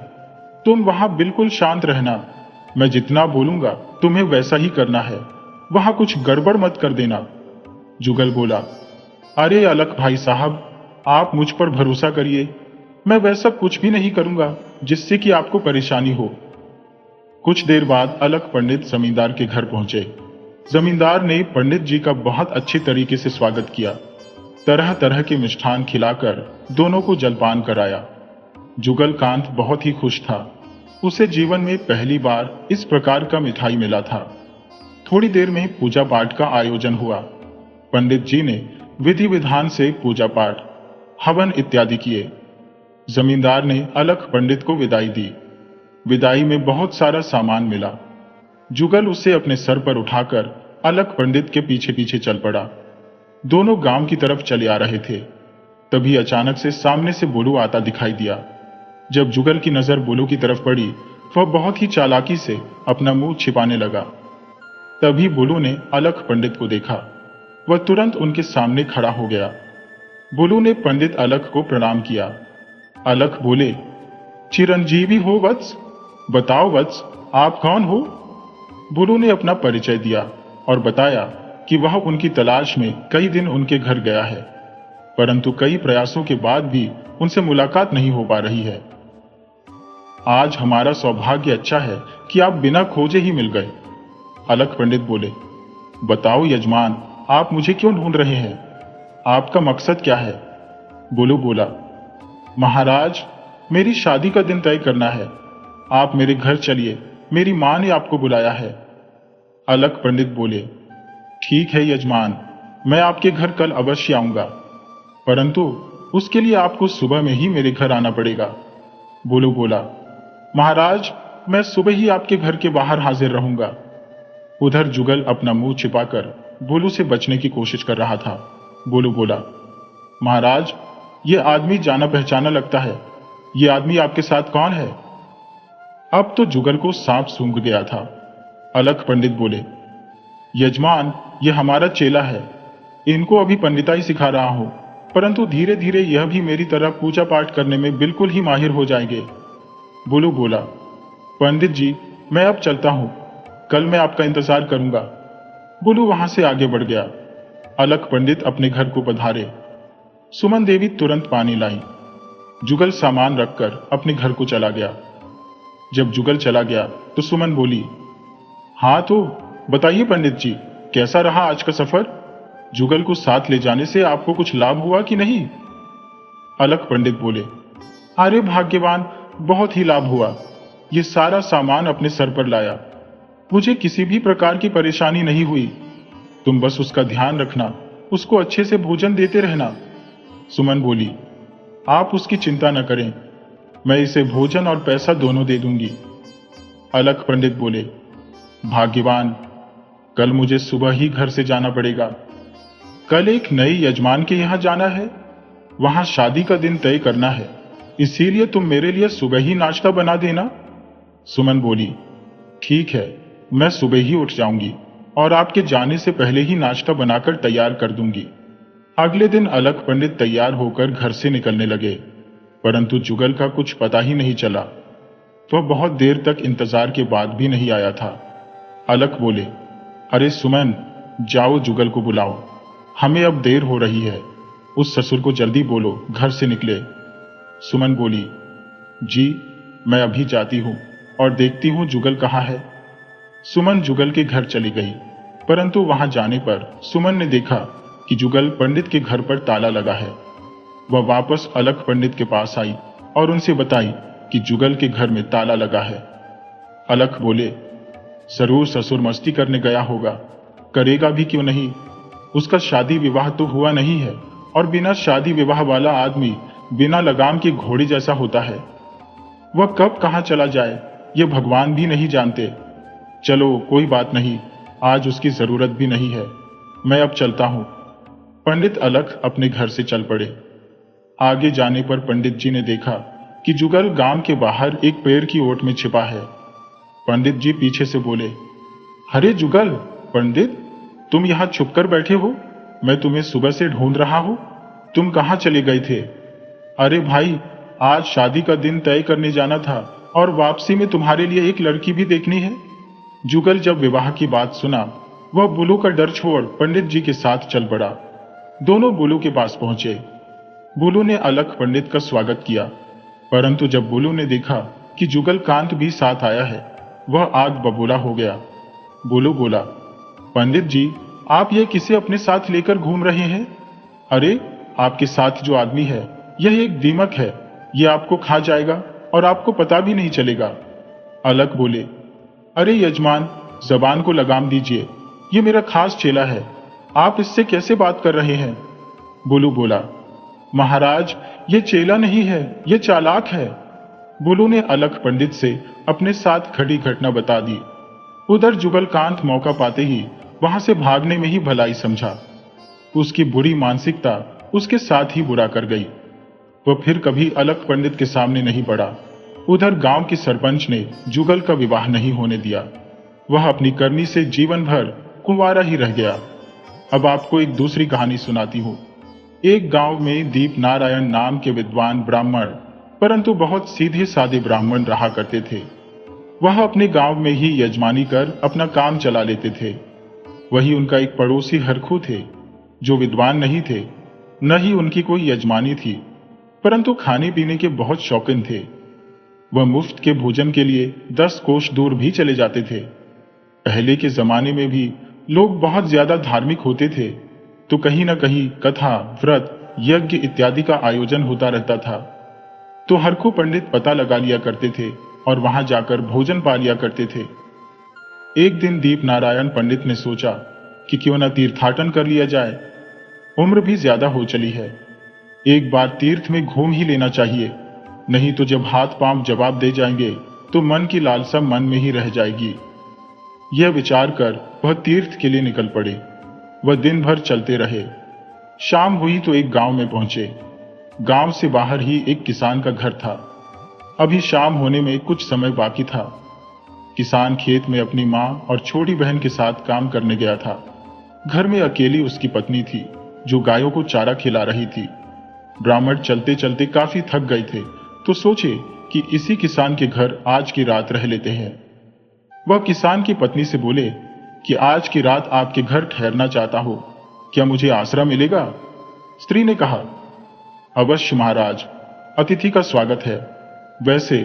तुम वहां बिल्कुल शांत रहना, मैं जितना बोलूंगा तुम्हें वैसा ही करना है, वहां कुछ गड़बड़ मत कर देना। जुगल बोला, अरे अलख भाई साहब, आप मुझ पर भरोसा करिए, मैं वैसा कुछ भी नहीं करूंगा जिससे कि आपको परेशानी हो। कुछ देर बाद अलख पंडित जमींदार के घर पहुंचे। जमींदार ने पंडित जी का बहुत अच्छे तरीके से स्वागत किया। तरह तरह के मिष्ठान खिलाकर दोनों को जलपान कराया। जुगल कांत बहुत ही खुश था, उसे जीवन में पहली बार इस प्रकार का मिठाई मिला था। थोड़ी देर में पूजा पाठ का आयोजन हुआ। पंडित जी ने विधि विधान से पूजा पाठ, हवन इत्यादि किए। जमींदार ने अलख पंडित को विदाई दी। विदाई में बहुत सारा सामान मिला। जुगल उसे अपने सर पर उठाकर अलख पंडित के पीछे पीछे चल पड़ा। दोनों गांव की तरफ चले आ रहे थे। तभी अचानक से सामने से बुलू आता दिखाई दिया। जब जुगल की नजर बुलू की तरफ पड़ी, वह बहुत ही चालाकी से अपना मुंह छिपाने लगा। तभी बुलू ने अलख पंडित को देखा। वह तुरंत उनके सामने खड़ा हो गया। बुलू ने पंडित अलख को प्रणाम किया। अलख बोले, चिरंजीवी हो वत्स, बताओ वत्स, आप कौन हो? बुलू ने अपना परिचय दिया और बताया कि वह उनकी तलाश में कई दिन उनके घर गया है, परंतु कई प्रयासों के बाद भी उनसे मुलाकात नहीं हो पा रही है। आज हमारा सौभाग्य अच्छा है कि आप बिना खोजे ही मिल गए। अलख पंडित बोले, बताओ यजमान, आप मुझे क्यों ढूंढ रहे हैं? आपका मकसद क्या है? बुलू बोला, महाराज, मेरी शादी का दिन तय करना है, आप मेरे घर चलिए, मेरी मां ने आपको बुलाया है। अलख पंडित बोले, ठीक है यजमान, मैं आपके घर कल अवश्य आऊंगा, परंतु उसके लिए आपको सुबह में ही मेरे घर आना पड़ेगा। बुलू बोला, महाराज, मैं सुबह ही आपके घर के बाहर हाजिर रहूंगा। उधर जुगल अपना मुंह छिपाकर बुलू से बचने की कोशिश कर रहा था। बुलू बोला, महाराज, ये आदमी जाना पहचाना लगता है, ये आदमी आपके साथ कौन है? अब तो जुगल को सांप सूंघ गया था। अलख पंडित बोले, यजमान, ये हमारा चेला है, इनको अभी पंडिताई सिखा रहा हूं, परंतु धीरे धीरे यह भी मेरी तरह पूजा पाठ करने में बिल्कुल ही माहिर हो जाएंगे। बुलू बोला, पंडित जी, मैं अब चलता हूं, कल मैं आपका इंतजार करूंगा। बुलू वहां से आगे बढ़ गया। अलख पंडित अपने घर को पधारे। सुमन देवी तुरंत पानी लाई। जुगल सामान रखकर अपने घर को चला गया। जब जुगल चला गया तो सुमन बोली, हाँ तो बताइए पंडित जी, कैसा रहा आज का सफर? जुगल को साथ ले जाने से आपको कुछ लाभ हुआ कि नहीं? अलख पंडित बोले, अरे भाग्यवान, बहुत ही लाभ हुआ, ये सारा सामान अपने सर पर लाया, मुझे किसी भी प्रकार की परेशानी नहीं हुई। तुम बस उसका ध्यान रखना, उसको अच्छे से भोजन देते रहना। सुमन बोली, आप उसकी चिंता न करें, मैं इसे भोजन और पैसा दोनों दे दूंगी। अलख पंडित बोले, भाग्यवान, कल मुझे सुबह ही घर से जाना पड़ेगा। कल एक नए यजमान के यहां जाना है, वहां शादी का दिन तय करना है, इसीलिए तुम मेरे लिए सुबह ही नाश्ता बना देना। सुमन बोली, ठीक है, मैं सुबह ही उठ जाऊंगी और आपके जाने से पहले ही नाश्ता बनाकर तैयार कर दूंगी। अगले दिन अलख पंडित तैयार होकर घर से निकलने लगे, परंतु जुगल का कुछ पता ही नहीं चला। वह बहुत देर तक इंतजार के बाद भी नहीं आया था। अलख बोले, अरे सुमन, जाओ जुगल को बुलाओ, हमें अब देर हो रही है। उस ससुर को जल्दी बोलो घर से निकले। सुमन बोली, जी मैं अभी जाती हूं और देखती हूं जुगल कहाँ है। सुमन जुगल के घर चली गई, परंतु वहां जाने पर सुमन ने देखा कि जुगल पंडित के घर पर ताला लगा है। वह वापस अलख पंडित के पास आई और उनसे बताई कि जुगल के घर में ताला लगा है। अलख बोले, जरूर ससुर मस्ती करने गया होगा, करेगा भी क्यों नहीं, उसका शादी विवाह तो हुआ नहीं है और बिना शादी विवाह वाला आदमी बिना लगाम के घोड़े जैसा होता है। वह कब कहां चला जाए ये भगवान भी नहीं जानते। चलो कोई बात नहीं, आज उसकी जरूरत भी नहीं है, मैं अब चलता हूं। पंडित अलख अपने घर से चल पड़े। आगे जाने पर पंडित जी ने देखा कि जुगल गांव के बाहर एक पेड़ की ओट में छिपा है। पंडित जी पीछे से बोले, अरे जुगल, पंडित, तुम यहां छुपकर बैठे हो, मैं तुम्हें सुबह से ढूंढ रहा हूं, तुम कहां चले गए थे? अरे भाई, आज शादी का दिन तय करने जाना था और वापसी में तुम्हारे लिए एक लड़की भी देखनी है। जुगल जब विवाह की बात सुना, वह बुलू का डर छोड़ पंडित जी के साथ चल पड़ा। दोनों बुलू के पास पहुंचे। बुलू ने अलख पंडित का स्वागत किया, परंतु जब बुलू ने देखा कि जुगल कांत भी साथ आया है, वह आग बबूला हो गया। बुलू बोला, पंडित जी, आप ये किसे अपने साथ लेकर घूम रहे हैं? अरे, आपके साथ जो आदमी है यह एक दीमक है, यह आपको खा जाएगा और आपको पता भी नहीं चलेगा। अलख बोले, अरे यजमान, जबान को लगाम दीजिए, ये मेरा खास चेला है, आप इससे कैसे बात कर रहे हैं? बुलू बोला, महाराज, ये चेला नहीं है, ये चालाक है। बुलू ने अलख पंडित से अपने साथ घटी घटना बता दी। उधर जुगलकांत मौका पाते ही वहां से भागने में ही भलाई समझा। उसकी बुरी मानसिकता उसके साथ ही बुरा कर गई। वह फिर कभी अलख पंडित के सामने नहीं पड़ा। उधर गांव के सरपंच ने जुगल का विवाह नहीं होने दिया। वह अपनी करनी से जीवन भर कुंवारा ही रह गया। अब आपको एक दूसरी कहानी सुनाती हूँ। एक गांव में दीप नारायण नाम के विद्वान ब्राह्मण, परंतु बहुत सीधे साधे ब्राह्मण रहा करते थे। वह अपने गांव में ही यजमानी कर अपना काम चला लेते थे। वही उनका एक पड़ोसी हरखू थे, जो विद्वान नहीं थे, न ही उनकी कोई यजमानी थी, परंतु खाने पीने के बहुत शौकीन थे। वह मुफ्त के भोजन के लिए 10 कोस दूर भी चले जाते थे। पहले के जमाने में भी लोग बहुत ज्यादा धार्मिक होते थे, तो कहीं न कहीं कथा, व्रत, यज्ञ इत्यादि का आयोजन होता रहता था। तो हरखू पंडित पता लगा लिया करते थे और वहां जाकर भोजन पा लिया करते थे। एक दिन दीप नारायण पंडित ने सोचा कि क्यों न तीर्थाटन कर लिया जाए। उम्र भी ज्यादा हो चली है, एक बार तीर्थ में घूम ही लेना चाहिए, नहीं तो जब हाथ पांव जवाब दे जाएंगे तो मन की लालसा मन में ही रह जाएगी। यह विचार कर वह तीर्थ के लिए निकल पड़े। वह दिन भर चलते रहे। शाम हुई तो एक गांव में पहुंचे। गांव से बाहर ही एक किसान का घर था। अभी शाम होने में कुछ समय बाकी था। किसान खेत में अपनी मां और छोटी बहन के साथ काम करने गया था। घर में अकेली उसकी पत्नी थी, जो गायों को चारा खिला रही थी। ब्राह्मण चलते चलते काफी थक गए थे, तो सोचे कि इसी किसान के घर आज की रात रह लेते हैं। वह किसान की पत्नी से बोले कि आज की रात आपके घर ठहरना चाहता हो, क्या मुझे आसरा मिलेगा? स्त्री ने कहा, अवश्य महाराज, अतिथि का स्वागत है। वैसे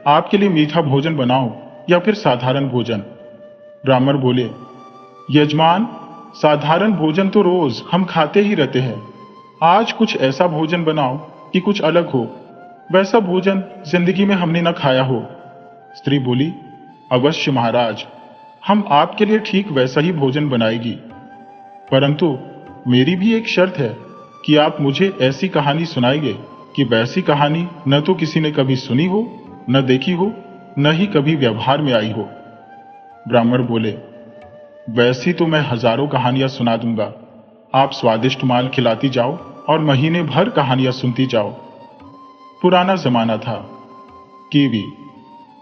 आपके लिए मीठा भोजन बनाओ या फिर साधारण भोजन? ब्राह्मण बोले, यजमान, साधारण भोजन तो रोज हम खाते ही रहते हैं, आज कुछ ऐसा भोजन बनाओ कि कुछ अलग हो, वैसा भोजन जिंदगी में हमने न खाया हो। स्त्री बोली, अवश्य महाराज, हम आपके लिए ठीक वैसा ही भोजन बनाएगी, परंतु मेरी भी एक शर्त है कि आप मुझे ऐसी कहानी सुनाएंगे कि वैसी कहानी न तो किसी ने कभी सुनी हो, न देखी हो, न ही कभी व्यवहार में आई हो। ब्राह्मण बोले, वैसी तो मैं हजारों कहानियां सुना दूंगा। आप स्वादिष्ट माल खिलाती जाओ और महीने भर कहानियां सुनती जाओ। पुराना जमाना था, टीवी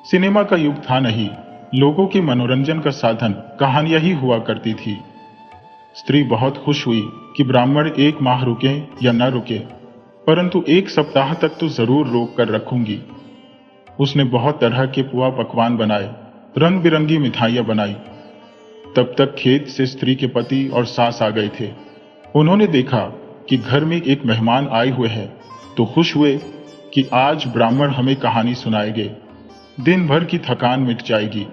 सिनेमा का युग था नहीं, लोगों के मनोरंजन का साधन कहानियां ही हुआ करती थी। स्त्री बहुत खुश हुई कि ब्राह्मण 1 माह रुके या न रुके, परंतु 1 सप्ताह तक तो जरूर रोक कर रखूंगी। उसने बहुत तरह के पुआ पकवान बनाए, रंग बिरंगी मिठाइयां बनाई। तब तक खेत से स्त्री के पति और सास आ गए थे। उन्होंने देखा कि घर में एक मेहमान आए हुए हैं, तो खुश हुए कि आज ब्राह्मण हमें कहानी सुनाएंगे, दिन भर की थकान मिट जाएगी।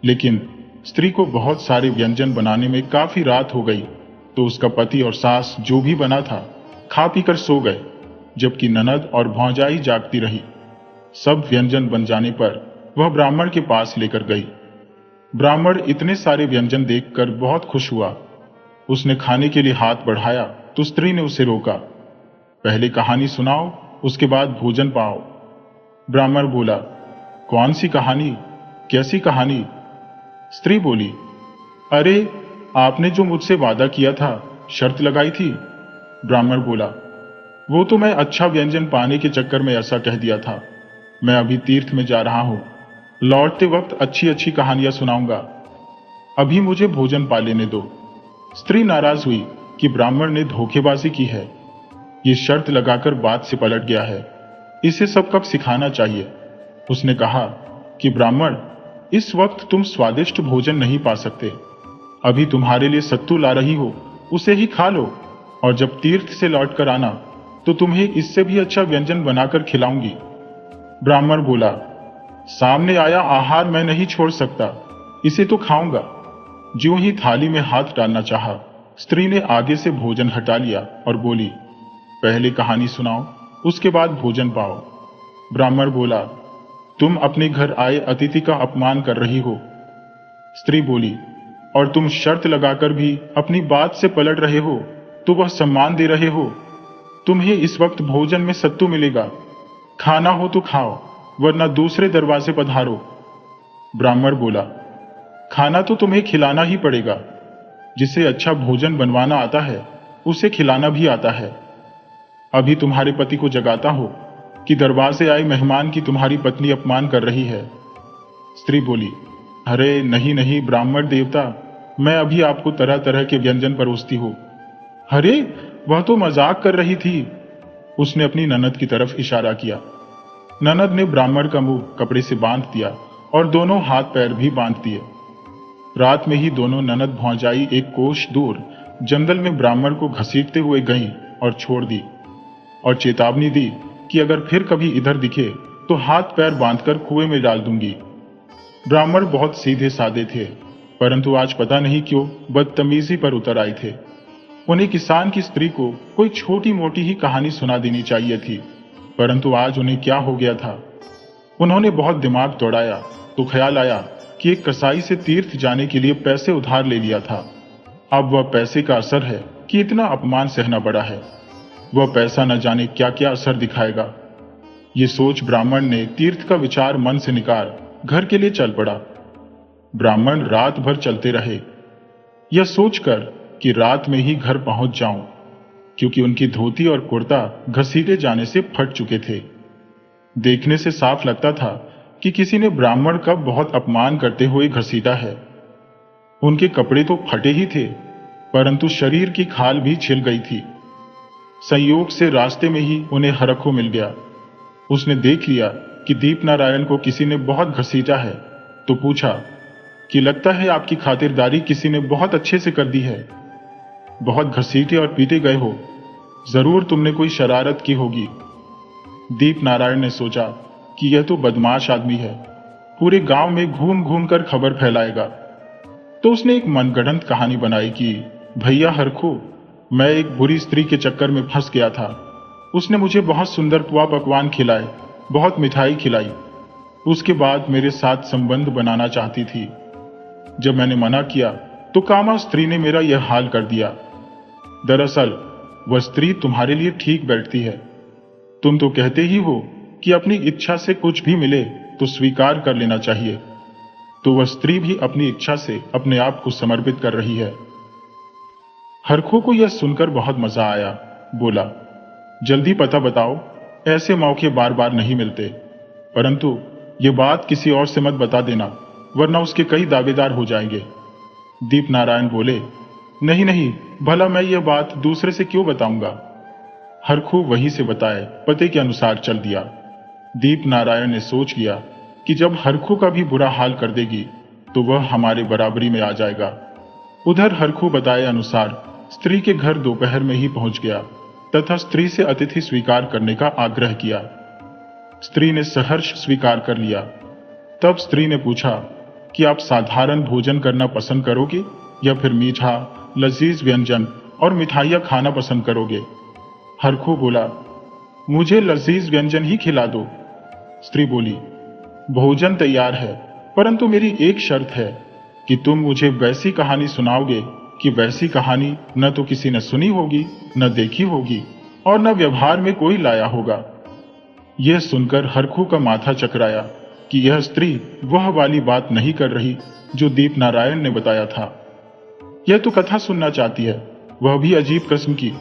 लेकिन स्त्री को बहुत सारे व्यंजन बनाने में काफी रात हो गई, तो उसका पति और सास जो भी बना था खा पीकर सो गए, जबकि ननद और भौजाई जागती रही। सब व्यंजन बन जाने पर वह ब्राह्मण के पास लेकर गई। ब्राह्मण इतने सारे व्यंजन देखकर बहुत खुश हुआ। उसने खाने के लिए हाथ बढ़ाया तो स्त्री ने उसे रोका। पहले कहानी सुनाओ, उसके बाद भोजन पाओ। ब्राह्मण बोला, कौन सी कहानी, कैसी कहानी? स्त्री बोली, अरे आपने जो मुझसे वादा किया था, शर्त लगाई थी। ब्राह्मण बोला, वो तो मैं अच्छा व्यंजन पाने के चक्कर में ऐसा कह दिया था। मैं अभी तीर्थ में जा रहा हूं, लौटते वक्त अच्छी अच्छी कहानियां सुनाऊंगा। अभी मुझे भोजन पा लेने दो। स्त्री नाराज हुई कि ब्राह्मण ने धोखेबाजी की है, ये शर्त लगाकर बात से पलट गया है, इसे सब कब सिखाना चाहिए। उसने कहा कि ब्राह्मण, इस वक्त तुम स्वादिष्ट भोजन नहीं पा सकते। अभी तुम्हारे लिए सत्तू ला रही हो, उसे ही खा लो, और जब तीर्थ से लौट कर आना तो तुम्हें इससे भी अच्छा व्यंजन बनाकर खिलाऊंगी। ब्राह्मण बोला, सामने आया आहार मैं नहीं छोड़ सकता, इसे तो खाऊंगा। ज्यों ही थाली में हाथ डालना चाहा, स्त्री ने आगे से भोजन हटा लिया और बोली, पहले कहानी सुनाओ, उसके बाद भोजन पाओ। ब्राह्मण बोला, तुम अपने घर आए अतिथि का अपमान कर रही हो। स्त्री बोली, और तुम शर्त लगाकर भी अपनी बात से पलट रहे हो, तो वह सम्मान दे रहे हो। तुम्हें इस वक्त भोजन में सत्तू मिलेगा, खाना हो तो खाओ, वरना दूसरे दरवाजे पधारो। ब्राह्मण बोला, खाना तो तुम्हें खिलाना ही पड़ेगा। जिसे अच्छा भोजन बनवाना आता है, उसे खिलाना भी आता है। अभी तुम्हारे पति को जगाता हो कि दरबार आए मेहमान की तुम्हारी पत्नी अपमान कर रही है। स्त्री बोली, अरे नहीं नहीं ब्राह्मण देवता, मैं अभी आपको तरह तरह के व्यंजन परोसती हूं। अरे वह तो मजाक कर रही थी। उसने अपनी ननद की तरफ इशारा किया। ननद ने ब्राह्मण का मुंह कपड़े से बांध दिया और दोनों हाथ पैर भी बांध दिए। रात में ही दोनों ननद भौजाई 1 कोस दूर जंगल में ब्राह्मण को घसीटते हुए गईं और छोड़ दी, और चेतावनी दी कि अगर फिर कभी इधर दिखे तो हाथ पैर बांधकर कुएं में डाल दूंगी। ब्राह्मण बहुत सीधे साधे थे, परंतु आज पता नहीं क्यों बदतमीजी पर उतर आए थे। उन्हें किसान की स्त्री को कोई छोटी मोटी ही कहानी सुना देनी चाहिए थी, परंतु आज उन्हें क्या हो गया था। उन्होंने बहुत दिमाग दौड़ाया तो ख्याल आया कि एक कसाई से तीर्थ जाने के लिए पैसे उधार ले लिया था। अब वह पैसे का असर है कि इतना अपमान सहना पड़ा है। वह पैसा न जाने क्या क्या असर दिखाएगा। ये सोच ब्राह्मण ने तीर्थ का विचार मन से निकाल घर के लिए चल पड़ा। ब्राह्मण रात भर चलते रहे, यह सोचकर कि रात में ही घर पहुंच जाऊं, क्योंकि उनकी धोती और कुर्ता घसीटे जाने से फट चुके थे। देखने से साफ लगता था कि किसी ने ब्राह्मण का बहुत अपमान करते हुए घसीटा है। उनके कपड़े तो फटे ही थे, परंतु शरीर की खाल भी छिल गई थी। संयोग से रास्ते में ही उन्हें हरखो मिल गया। उसने देख लिया कि दीपनारायण को किसी ने बहुत घसीटा है, तो पूछा कि लगता है आपकी खातिरदारी किसी ने बहुत अच्छे से कर दी है। बहुत घसीटे और पीटे गए हो, जरूर तुमने कोई शरारत की होगी। दीपनारायण ने सोचा कि यह तो बदमाश आदमी है, पूरे गांव में घूम घूम कर खबर फैलाएगा। तो उसने एक मनगढ़ंत कहानी बनाई कि भैया हरखो, मैं एक बुरी स्त्री के चक्कर में फंस गया था। उसने मुझे बहुत सुंदर पुआ पकवान खिलाए, बहुत मिठाई खिलाई। उसके बाद मेरे साथ संबंध बनाना चाहती थी। जब मैंने मना किया तो कामा स्त्री ने मेरा यह हाल कर दिया। दरअसल वह स्त्री तुम्हारे लिए ठीक बैठती है। तुम तो कहते ही हो कि अपनी इच्छा से कुछ भी मिले तो स्वीकार कर लेना चाहिए। तो वह स्त्री भी अपनी इच्छा से अपने आप को समर्पित कर रही है। हरखू को यह सुनकर बहुत मजा आया। बोला, जल्दी पता बताओ, ऐसे मौके बार बार नहीं मिलते। परंतु ये बात किसी और से मत बता देना, वरना उसके कई दावेदार हो जाएंगे। दीप नारायण बोले, नहीं नहीं, भला मैं यह बात दूसरे से क्यों बताऊंगा। हरखू वहीं से बताए पते के अनुसार चल दिया। दीप नारायण ने सोच लिया कि जब हरखू का भी बुरा हाल कर देगी तो वह हमारे बराबरी में आ जाएगा। उधर हरखू बताए अनुसार स्त्री के घर दोपहर में ही पहुंच गया तथा स्त्री से अतिथि स्वीकार करने का आग्रह किया। स्त्री ने सहर्ष स्वीकार कर लिया। तब स्त्री ने पूछा कि आप साधारण भोजन करना पसंद करोगे या फिर मीठा, लजीज व्यंजन और मिठाइयाँ खाना पसंद करोगे। हरखू बोला, मुझे लजीज व्यंजन ही खिला दो। स्त्री बोली, भोजन तैयार है, परंतु मेरी एक शर्त है कि तुम मुझे वैसी कहानी सुनाओगे कि वैसी कहानी न तो किसी ने सुनी होगी, न देखी होगी और न व्यवहार में कोई लाया होगा। यह सुनकर हरखू का माथा चकराया कि यह स्त्री वह वाली बात नहीं कर रही जो दीप नारायण ने बताया था। यह तो कथा सुनना चाहती है, वह भी अजीब किस्म की।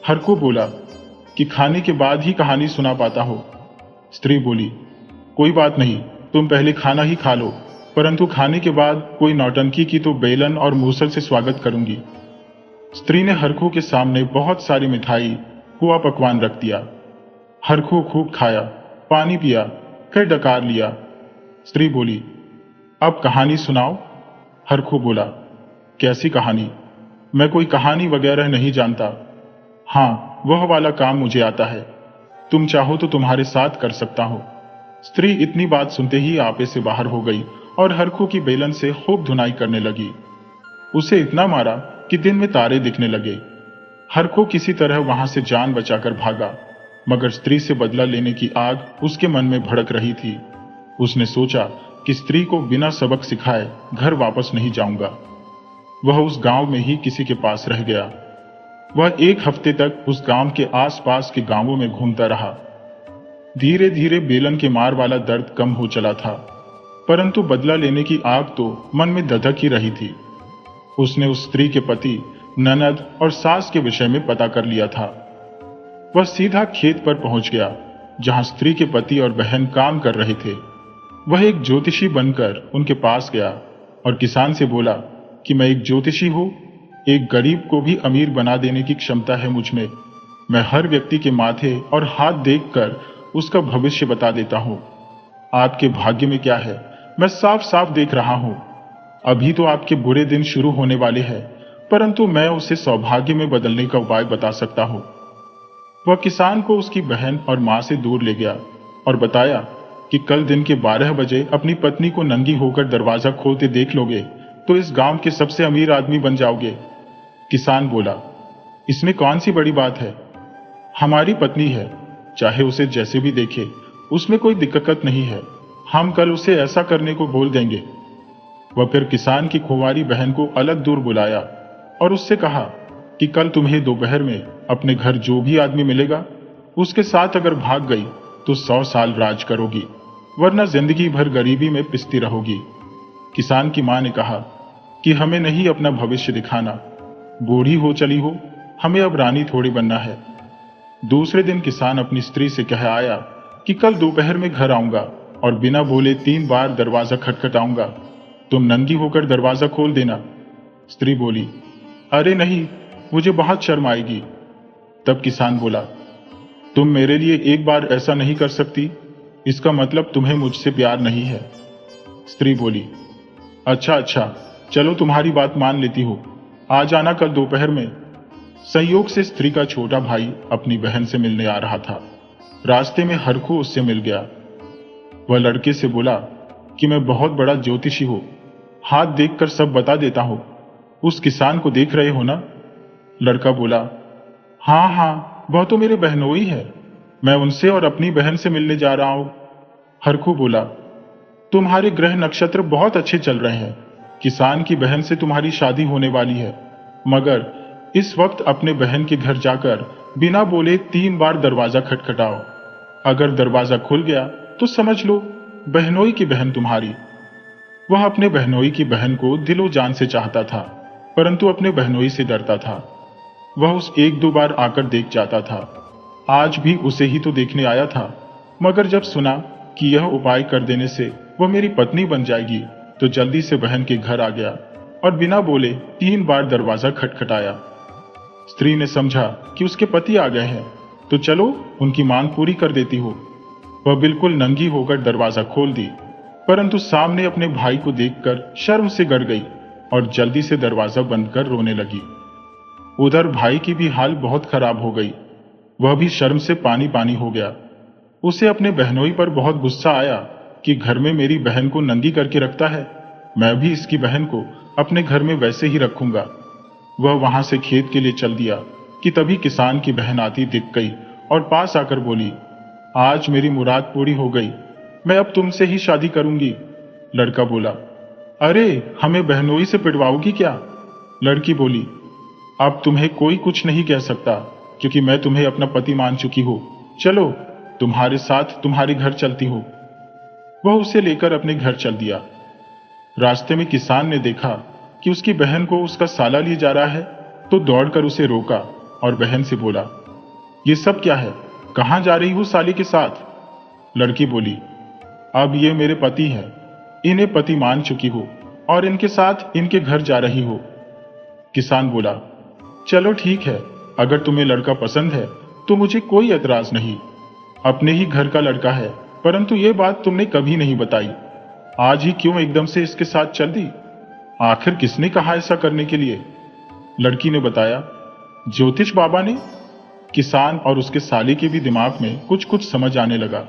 हरखू बोला कि खाने के बाद ही कहानी सुना पाता हो। स्त्री बोली, कोई बात नहीं, तुम पहले खाना ही खा लो, परंतु खाने के बाद कोई नौटंकी की तो बेलन और मूसल से स्वागत करूंगी। स्त्री ने हरखू के सामने बहुत सारी मिठाई, पुआ पकवान रख दिया। हरखू खूब खाया, पानी पिया, फिर डकार लिया। स्त्री बोली, अब कहानी सुनाओ। हरखू बोला, कैसी कहानी? मैं कोई कहानी वगैरह नहीं जानता। हाँ, वह वाला काम मुझे आता है, तुम चाहो तो तुम्हारे साथ कर सकता हूं। स्त्री इतनी बात सुनते ही आपे से बाहर हो गई और हरखू की बेलन से खूब धुनाई करने लगी। उसे इतना मारा कि दिन में तारे दिखने लगे। हरखू किसी तरह वहां से जान बचाकर भागा, मगर स्त्री से बदला लेने की आग उसके मन में भड़क रही थी। उसने सोचा कि स्त्री को बिना सबक सिखाए घर वापस नहीं जाऊंगा। वह उस गांव में ही किसी के पास रह गया। वह एक हफ्ते तक उस गांव के आसपास के गांवों में घूमता रहा। धीरे धीरे बेलन के मार वाला दर्द कम हो चला था, परंतु बदला लेने की आग तो मन में धधक ही रही थी। उसने उस स्त्री के पति, ननद और सास के विषय में पता कर लिया था। वह सीधा खेत पर पहुंच गया जहां स्त्री के पति और बहन काम कर रहे थे। वह एक ज्योतिषी बनकर उनके पास गया और किसान से बोला कि मैं एक ज्योतिषी हूं, एक गरीब को भी अमीर बना देने की क्षमता है मुझ में। मैं हर व्यक्ति के माथे और हाथ देखकर उसका भविष्य बता देता हूं। आपके भाग्य में क्या है मैं साफ साफ देख रहा हूं। अभी तो आपके बुरे दिन शुरू होने वाले हैं, परंतु मैं उसे सौभाग्य में बदलने का उपाय बता सकता हूं। वह किसान को उसकी बहन और मां से दूर ले गया और बताया कि कल दिन के 12 बजे अपनी पत्नी को नंगी होकर दरवाजा खोलते देख लोगे तो इस गांव के सबसे अमीर आदमी बन जाओगे। किसान बोला, इसमें कौन सी बड़ी बात है? हमारी पत्नी है, चाहे उसे जैसे भी देखे, उसमें कोई दिक्कत नहीं है। हम कल उसे ऐसा करने को बोल देंगे। वह फिर किसान की खुंवारी बहन को अलग दूर बुलाया और उससे कहा कि कल तुम्हें दोपहर में अपने घर जो भी आदमी मिलेगा उसके साथ अगर भाग गई तो 100 साल राज करोगी, वरना जिंदगी भर गरीबी में पिसती रहोगी। किसान की मां ने कहा कि हमें नहीं अपना भविष्य दिखाना, बूढ़ी हो चली हो, हमें अब रानी थोड़ी बनना है। दूसरे दिन किसान अपनी स्त्री से कह आया कि कल दोपहर में घर आऊंगा और बिना बोले 3 बार दरवाजा खटखटाऊंगा, तुम नंगी होकर दरवाजा खोल देना। स्त्री बोली, अरे नहीं, मुझे बहुत शर्म आएगी। तब किसान बोला, तुम मेरे लिए एक बार ऐसा नहीं कर सकती, इसका मतलब तुम्हें मुझसे प्यार नहीं है। स्त्री बोली, अच्छा अच्छा, चलो तुम्हारी बात मान लेती हो, आ जाना कल दोपहर में। संयोग से स्त्री का छोटा भाई अपनी बहन से मिलने आ रहा था। रास्ते में हरखू उससे मिल गया। वह लड़के से बोला कि मैं बहुत बड़ा ज्योतिषी हूं, हाथ देखकर सब बता देता हूं। उस किसान को देख रहे हो ना? लड़का बोला, हाँ हाँ, वह तो मेरे बहनोई है, मैं उनसे और अपनी बहन से मिलने जा रहा हूं। हरखू बोला, तुम्हारे ग्रह नक्षत्र बहुत अच्छे चल रहे हैं, किसान की बहन से तुम्हारी शादी होने वाली है, मगर इस वक्त अपने बहन के घर जाकर बिना बोले 3 बार दरवाजा खटखटाओ। अगर दरवाजा खुल गया तो समझ लो बहनोई की बहन तुम्हारी। वह अपने बहनोई की बहन को दिलो जान से चाहता था, परंतु अपने बहनोई से डरता था। वह उस 1-2 बार आकर देख जाता था। आज भी उसे ही तो देखने आया था, मगर जब सुना कि यह उपाय कर देने से वह मेरी पत्नी बन जाएगी, तो जल्दी से बहन के घर आ गया और बिना बोले 3 बार दरवाजा खटखटाया। स्त्री ने समझा कि उसके पति आ गए हैं, तो चलो उनकी मांग पूरी कर देती हो। वह बिल्कुल नंगी होकर दरवाजा खोल दी, परंतु सामने अपने भाई को देखकर शर्म से गड़ गई और जल्दी से दरवाजा बंद कर रोने लगी। उधर भाई की भी हाल बहुत खराब हो गई। वह भी शर्म से पानी पानी हो गया। उसे अपने बहनोई पर बहुत गुस्सा आया कि घर में मेरी बहन को नंगी करके रखता है, मैं भी इसकी बहन को अपने घर में वैसे ही रखूंगा। वह वहां से खेत के लिए चल दिया कि तभी किसान की बहन आती दिख गई और पास आकर बोली, आज मेरी मुराद पूरी हो गई, मैं अब तुमसे ही शादी करूंगी। लड़का बोला, अरे हमें बहनोई से पिटवाओगी क्या? लड़की बोली, अब तुम्हें कोई कुछ नहीं कह सकता, क्योंकि मैं तुम्हें अपना पति मान चुकी हूं। चलो तुम्हारे साथ तुम्हारे घर चलती हूं। वह उसे लेकर अपने घर चल दिया। रास्ते में किसान ने देखा कि उसकी बहन को उसका साला लिए जा रहा है, तो दौड़कर उसे रोका और बहन से बोला, ये सब क्या है, कहां जा रही हो साली के साथ? लड़की बोली, अब ये मेरे पति हैं, इन्हें पति मान चुकी हो और इनके साथ इनके घर जा रही हो। किसान बोला, चलो ठीक है, अगर तुम्हें लड़का पसंद है तो मुझे कोई एतराज नहीं। अपने ही घर का लड़का है, परंतु ये बात तुमने कभी नहीं बताई। आज ही क्यों एकदम से इसके साथ चल दी? आखिर किसने कहा ऐसा करने के लिए? लड़की ने बताया, ज्योतिष बाबा ने। किसान और उसके साले के भी दिमाग में कुछ कुछ समझ आने लगा।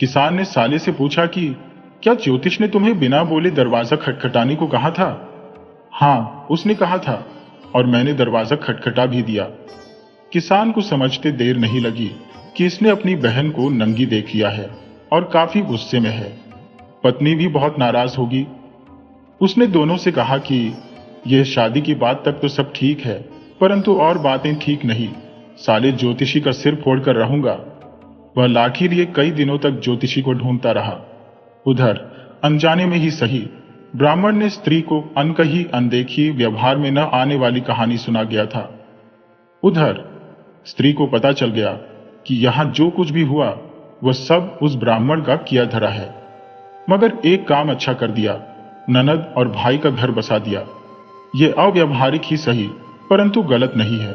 किसान ने साले से पूछा कि क्या ज्योतिष ने तुम्हें बिना बोले दरवाजा खटखटाने को कहा था? हाँ, उसने कहा था और मैंने दरवाजा खटखटा भी दिया। किसान को समझते देर नहीं लगी कि इसने अपनी बहन को नंगी देख लिया है और काफी गुस्से में है। पत्नी भी बहुत नाराज होगी। उसने दोनों से कहा कि यह शादी की बात तक तो सब ठीक है, परंतु और बातें ठीक नहीं। साले ज्योतिषी का सिर फोड़कर रहूंगा। वह लाठी लिए कई दिनों तक ज्योतिषी को ढूंढता रहा। उधर अनजाने में ही सही, ब्राह्मण ने स्त्री को अनकही अनदेखी व्यवहार में न आने वाली कहानी सुना गया था। उधर स्त्री को पता चल गया कि यहां जो कुछ भी हुआ वह सब उस ब्राह्मण का किया धरा है। मगर एक काम अच्छा कर दिया, ननद और भाई का घर बसा दिया। ये अव्यवहारिक ही सही, परंतु गलत नहीं है।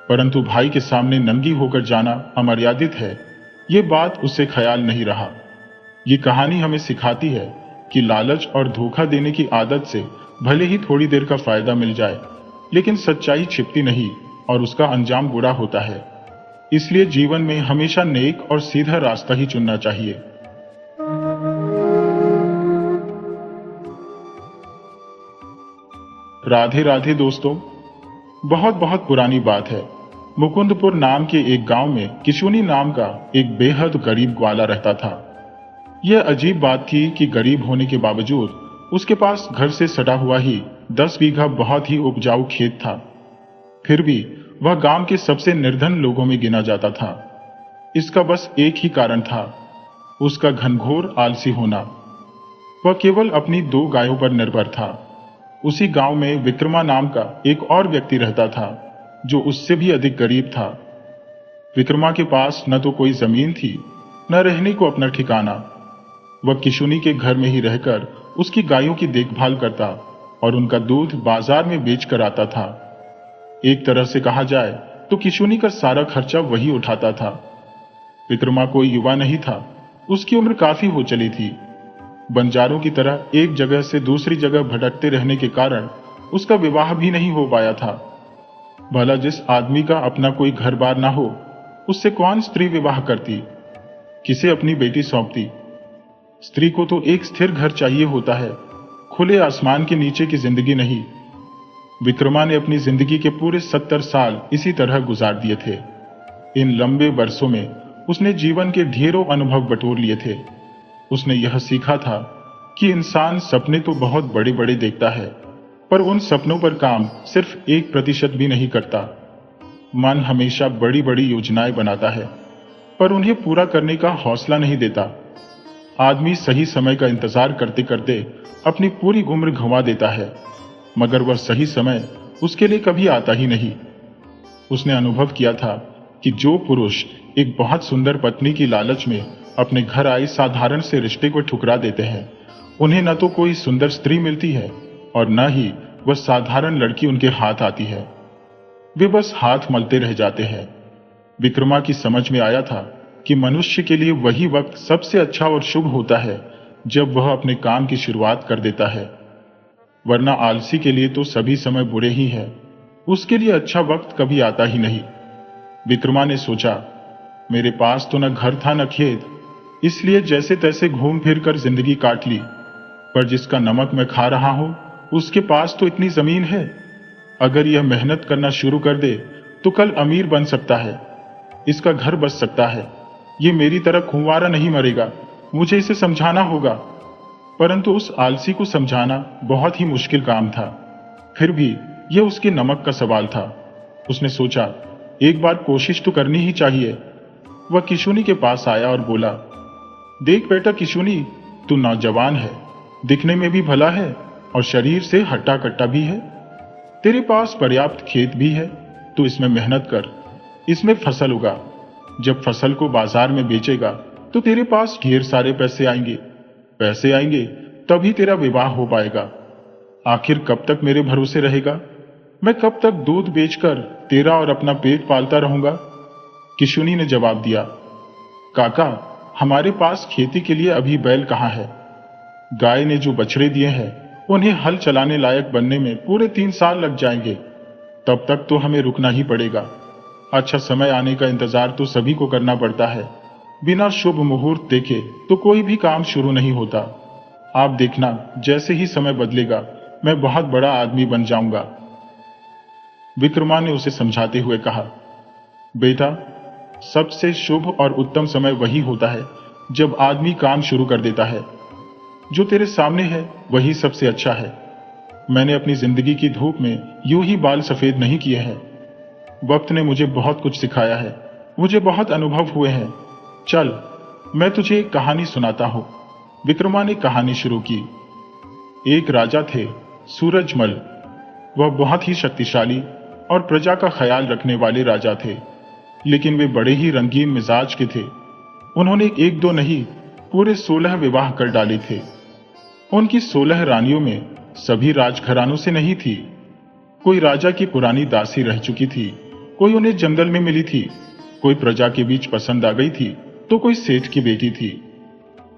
परंतु भाई के सामने नंगी होकर जाना अमर्यादित है, ये बात उसे ख्याल नहीं रहा। ये कहानी हमें सिखाती है कि लालच और धोखा देने की आदत से भले ही थोड़ी देर का फायदा मिल जाए, लेकिन सच्चाई छिपती नहीं और उसका अंजाम बुरा होता है। इसलिए जीवन में हमेशा नेक और सीधा रास्ता ही चुनना चाहिए। राधे राधे दोस्तों, बहुत बहुत पुरानी बात है। मुकुंदपुर नाम के एक गांव में किशुनी नाम का एक बेहद गरीब ग्वाला रहता था। यह अजीब बात थी कि गरीब होने के बावजूद उसके पास घर से सटा हुआ ही 10 बीघा बहुत ही उपजाऊ खेत था। फिर भी वह गांव के सबसे निर्धन लोगों में गिना जाता था। इसका बस एक ही कारण था, उसका घनघोर आलसी होना। वह केवल अपनी 2 गायों पर निर्भर था। उसी गांव में विक्रमा नाम का एक और व्यक्ति रहता था, जो उससे भी अधिक गरीब था। विक्रमा के पास न तो कोई जमीन थी, न रहने को अपना ठिकाना। वह किशुनी के घर में ही रहकर उसकी गायों की देखभाल करता और उनका दूध बाजार में बेच कर आता था। एक तरह से कहा जाए तो किशुनी का सारा खर्चा वही उठाता था। विक्रमा कोई युवा नहीं था, उसकी उम्र काफी हो चली थी। बंजारों की तरह एक जगह से दूसरी जगह भटकते रहने के कारण उसका विवाह भी नहीं हो पाया था। भला जिस आदमी का अपना कोई घर बार ना हो, उससे कौन स्त्री विवाह करती, किसे अपनी बेटी सौंपती? स्त्री को तो एक स्थिर घर चाहिए होता है, खुले आसमान के नीचे की जिंदगी नहीं। विक्रमा ने अपनी जिंदगी के पूरे 70 साल इसी तरह गुजार दिए थे। इन लंबे वर्षों में उसने जीवन के ढेरों अनुभव बटोर लिए थे। उसने यह सीखा था कि इंसान सपने तो बहुत बड़े बड़े देखता है, पर उन सपनों पर काम सिर्फ 1% भी नहीं करता। मन हमेशा बड़ी बड़ी योजनाएं बनाता है, पर उन्हें पूरा करने का हौसला नहीं देता। आदमी सही समय का इंतजार करते करते अपनी पूरी उम्र गंवा देता है, मगर वह सही समय उसके लिए कभी आता ही नहीं। उसने अनुभव किया था कि जो पुरुष एक बहुत सुंदर पत्नी की लालच में अपने घर आई साधारण से रिश्ते को ठुकरा देते हैं, उन्हें न तो कोई सुंदर स्त्री मिलती है और न ही वह साधारण लड़की उनके हाथ आती है। वे बस हाथ मलते रह जाते हैं। विक्रमा की समझ में आया था कि मनुष्य के लिए वही वक्त सबसे अच्छा और शुभ होता है जब वह अपने काम की शुरुआत कर देता है, वरना आलसी के लिए तो सभी समय बुरे ही हैं। उसके लिए अच्छा वक्त कभी आता ही नहीं। विक्रमा ने सोचा, मेरे पास तो न घर था न खेत, इसलिए जैसे तैसे घूम फिर कर जिंदगी काट ली। पर जिसका नमक मैं खा रहा हूं, उसके पास तो इतनी जमीन है। अगर यह मेहनत करना शुरू कर दे तो कल अमीर बन सकता है, इसका घर बस सकता है। ये मेरी तरह खुंवारा नहीं मरेगा, मुझे इसे समझाना होगा। परंतु उस आलसी को समझाना बहुत ही मुश्किल काम था। फिर भी यह उसके नमक का सवाल था। उसने सोचा, एक बार कोशिश तो करनी ही चाहिए। वह किशुनी के पास आया और बोला, देख बेटा किशुनी, तू नौजवान है, दिखने में भी भला है और शरीर से हट्टा कट्टा भी है। तेरे पास पर्याप्त खेत भी है, तू इसमें मेहनत कर, इसमें फसल उगा। जब फसल को बाजार में बेचेगा तो तेरे पास ढेर सारे पैसे आएंगे। पैसे आएंगे तभी तेरा विवाह हो पाएगा। आखिर कब तक मेरे भरोसे रहेगा? मैं कब तक दूध बेचकर तेरा और अपना पेट पालता रहूंगा? किशुनी ने जवाब दिया, काका, हमारे पास खेती के लिए अभी बैल कहाँ है? गाय ने जो बछड़े दिए हैं, उन्हें हल चलाने लायक बनने में पूरे 3 साल लग जाएंगे। तब तक तो हमें रुकना ही पड़ेगा। अच्छा समय आने का इंतजार तो सभी को करना पड़ता है। बिना शुभ मुहूर्त देखे तो कोई भी काम शुरू नहीं होता। आप देखना, जैसे ही समय बदलेगा मैं बहुत बड़ा आदमी बन जाऊंगा। विक्रमा ने उसे समझाते हुए कहा, बेटा, सबसे शुभ और उत्तम समय वही होता है जब आदमी काम शुरू कर देता है। जो तेरे सामने है वही सबसे अच्छा है। मैंने अपनी जिंदगी की धूप में यूं ही बाल सफेद नहीं किए हैं। वक्त ने मुझे बहुत कुछ सिखाया है, मुझे बहुत अनुभव हुए हैं। चल, मैं तुझे एक कहानी सुनाता हूं। विक्रमा ने कहानी शुरू की। एक राजा थे, सूरजमल। वह बहुत ही शक्तिशाली और प्रजा का ख्याल रखने वाले राजा थे, लेकिन वे बड़े ही रंगीन मिजाज के थे। उन्होंने 1-2 नहीं, पूरे 16 विवाह कर डाले थे। उनकी 16 रानियों में सभी राजघरानों से नहीं थी। कोई राजा की पुरानी दासी रह चुकी थी, कोई उन्हें जंगल में मिली थी, कोई प्रजा के बीच पसंद आ गई थी, तो कोई सेठ की बेटी थी।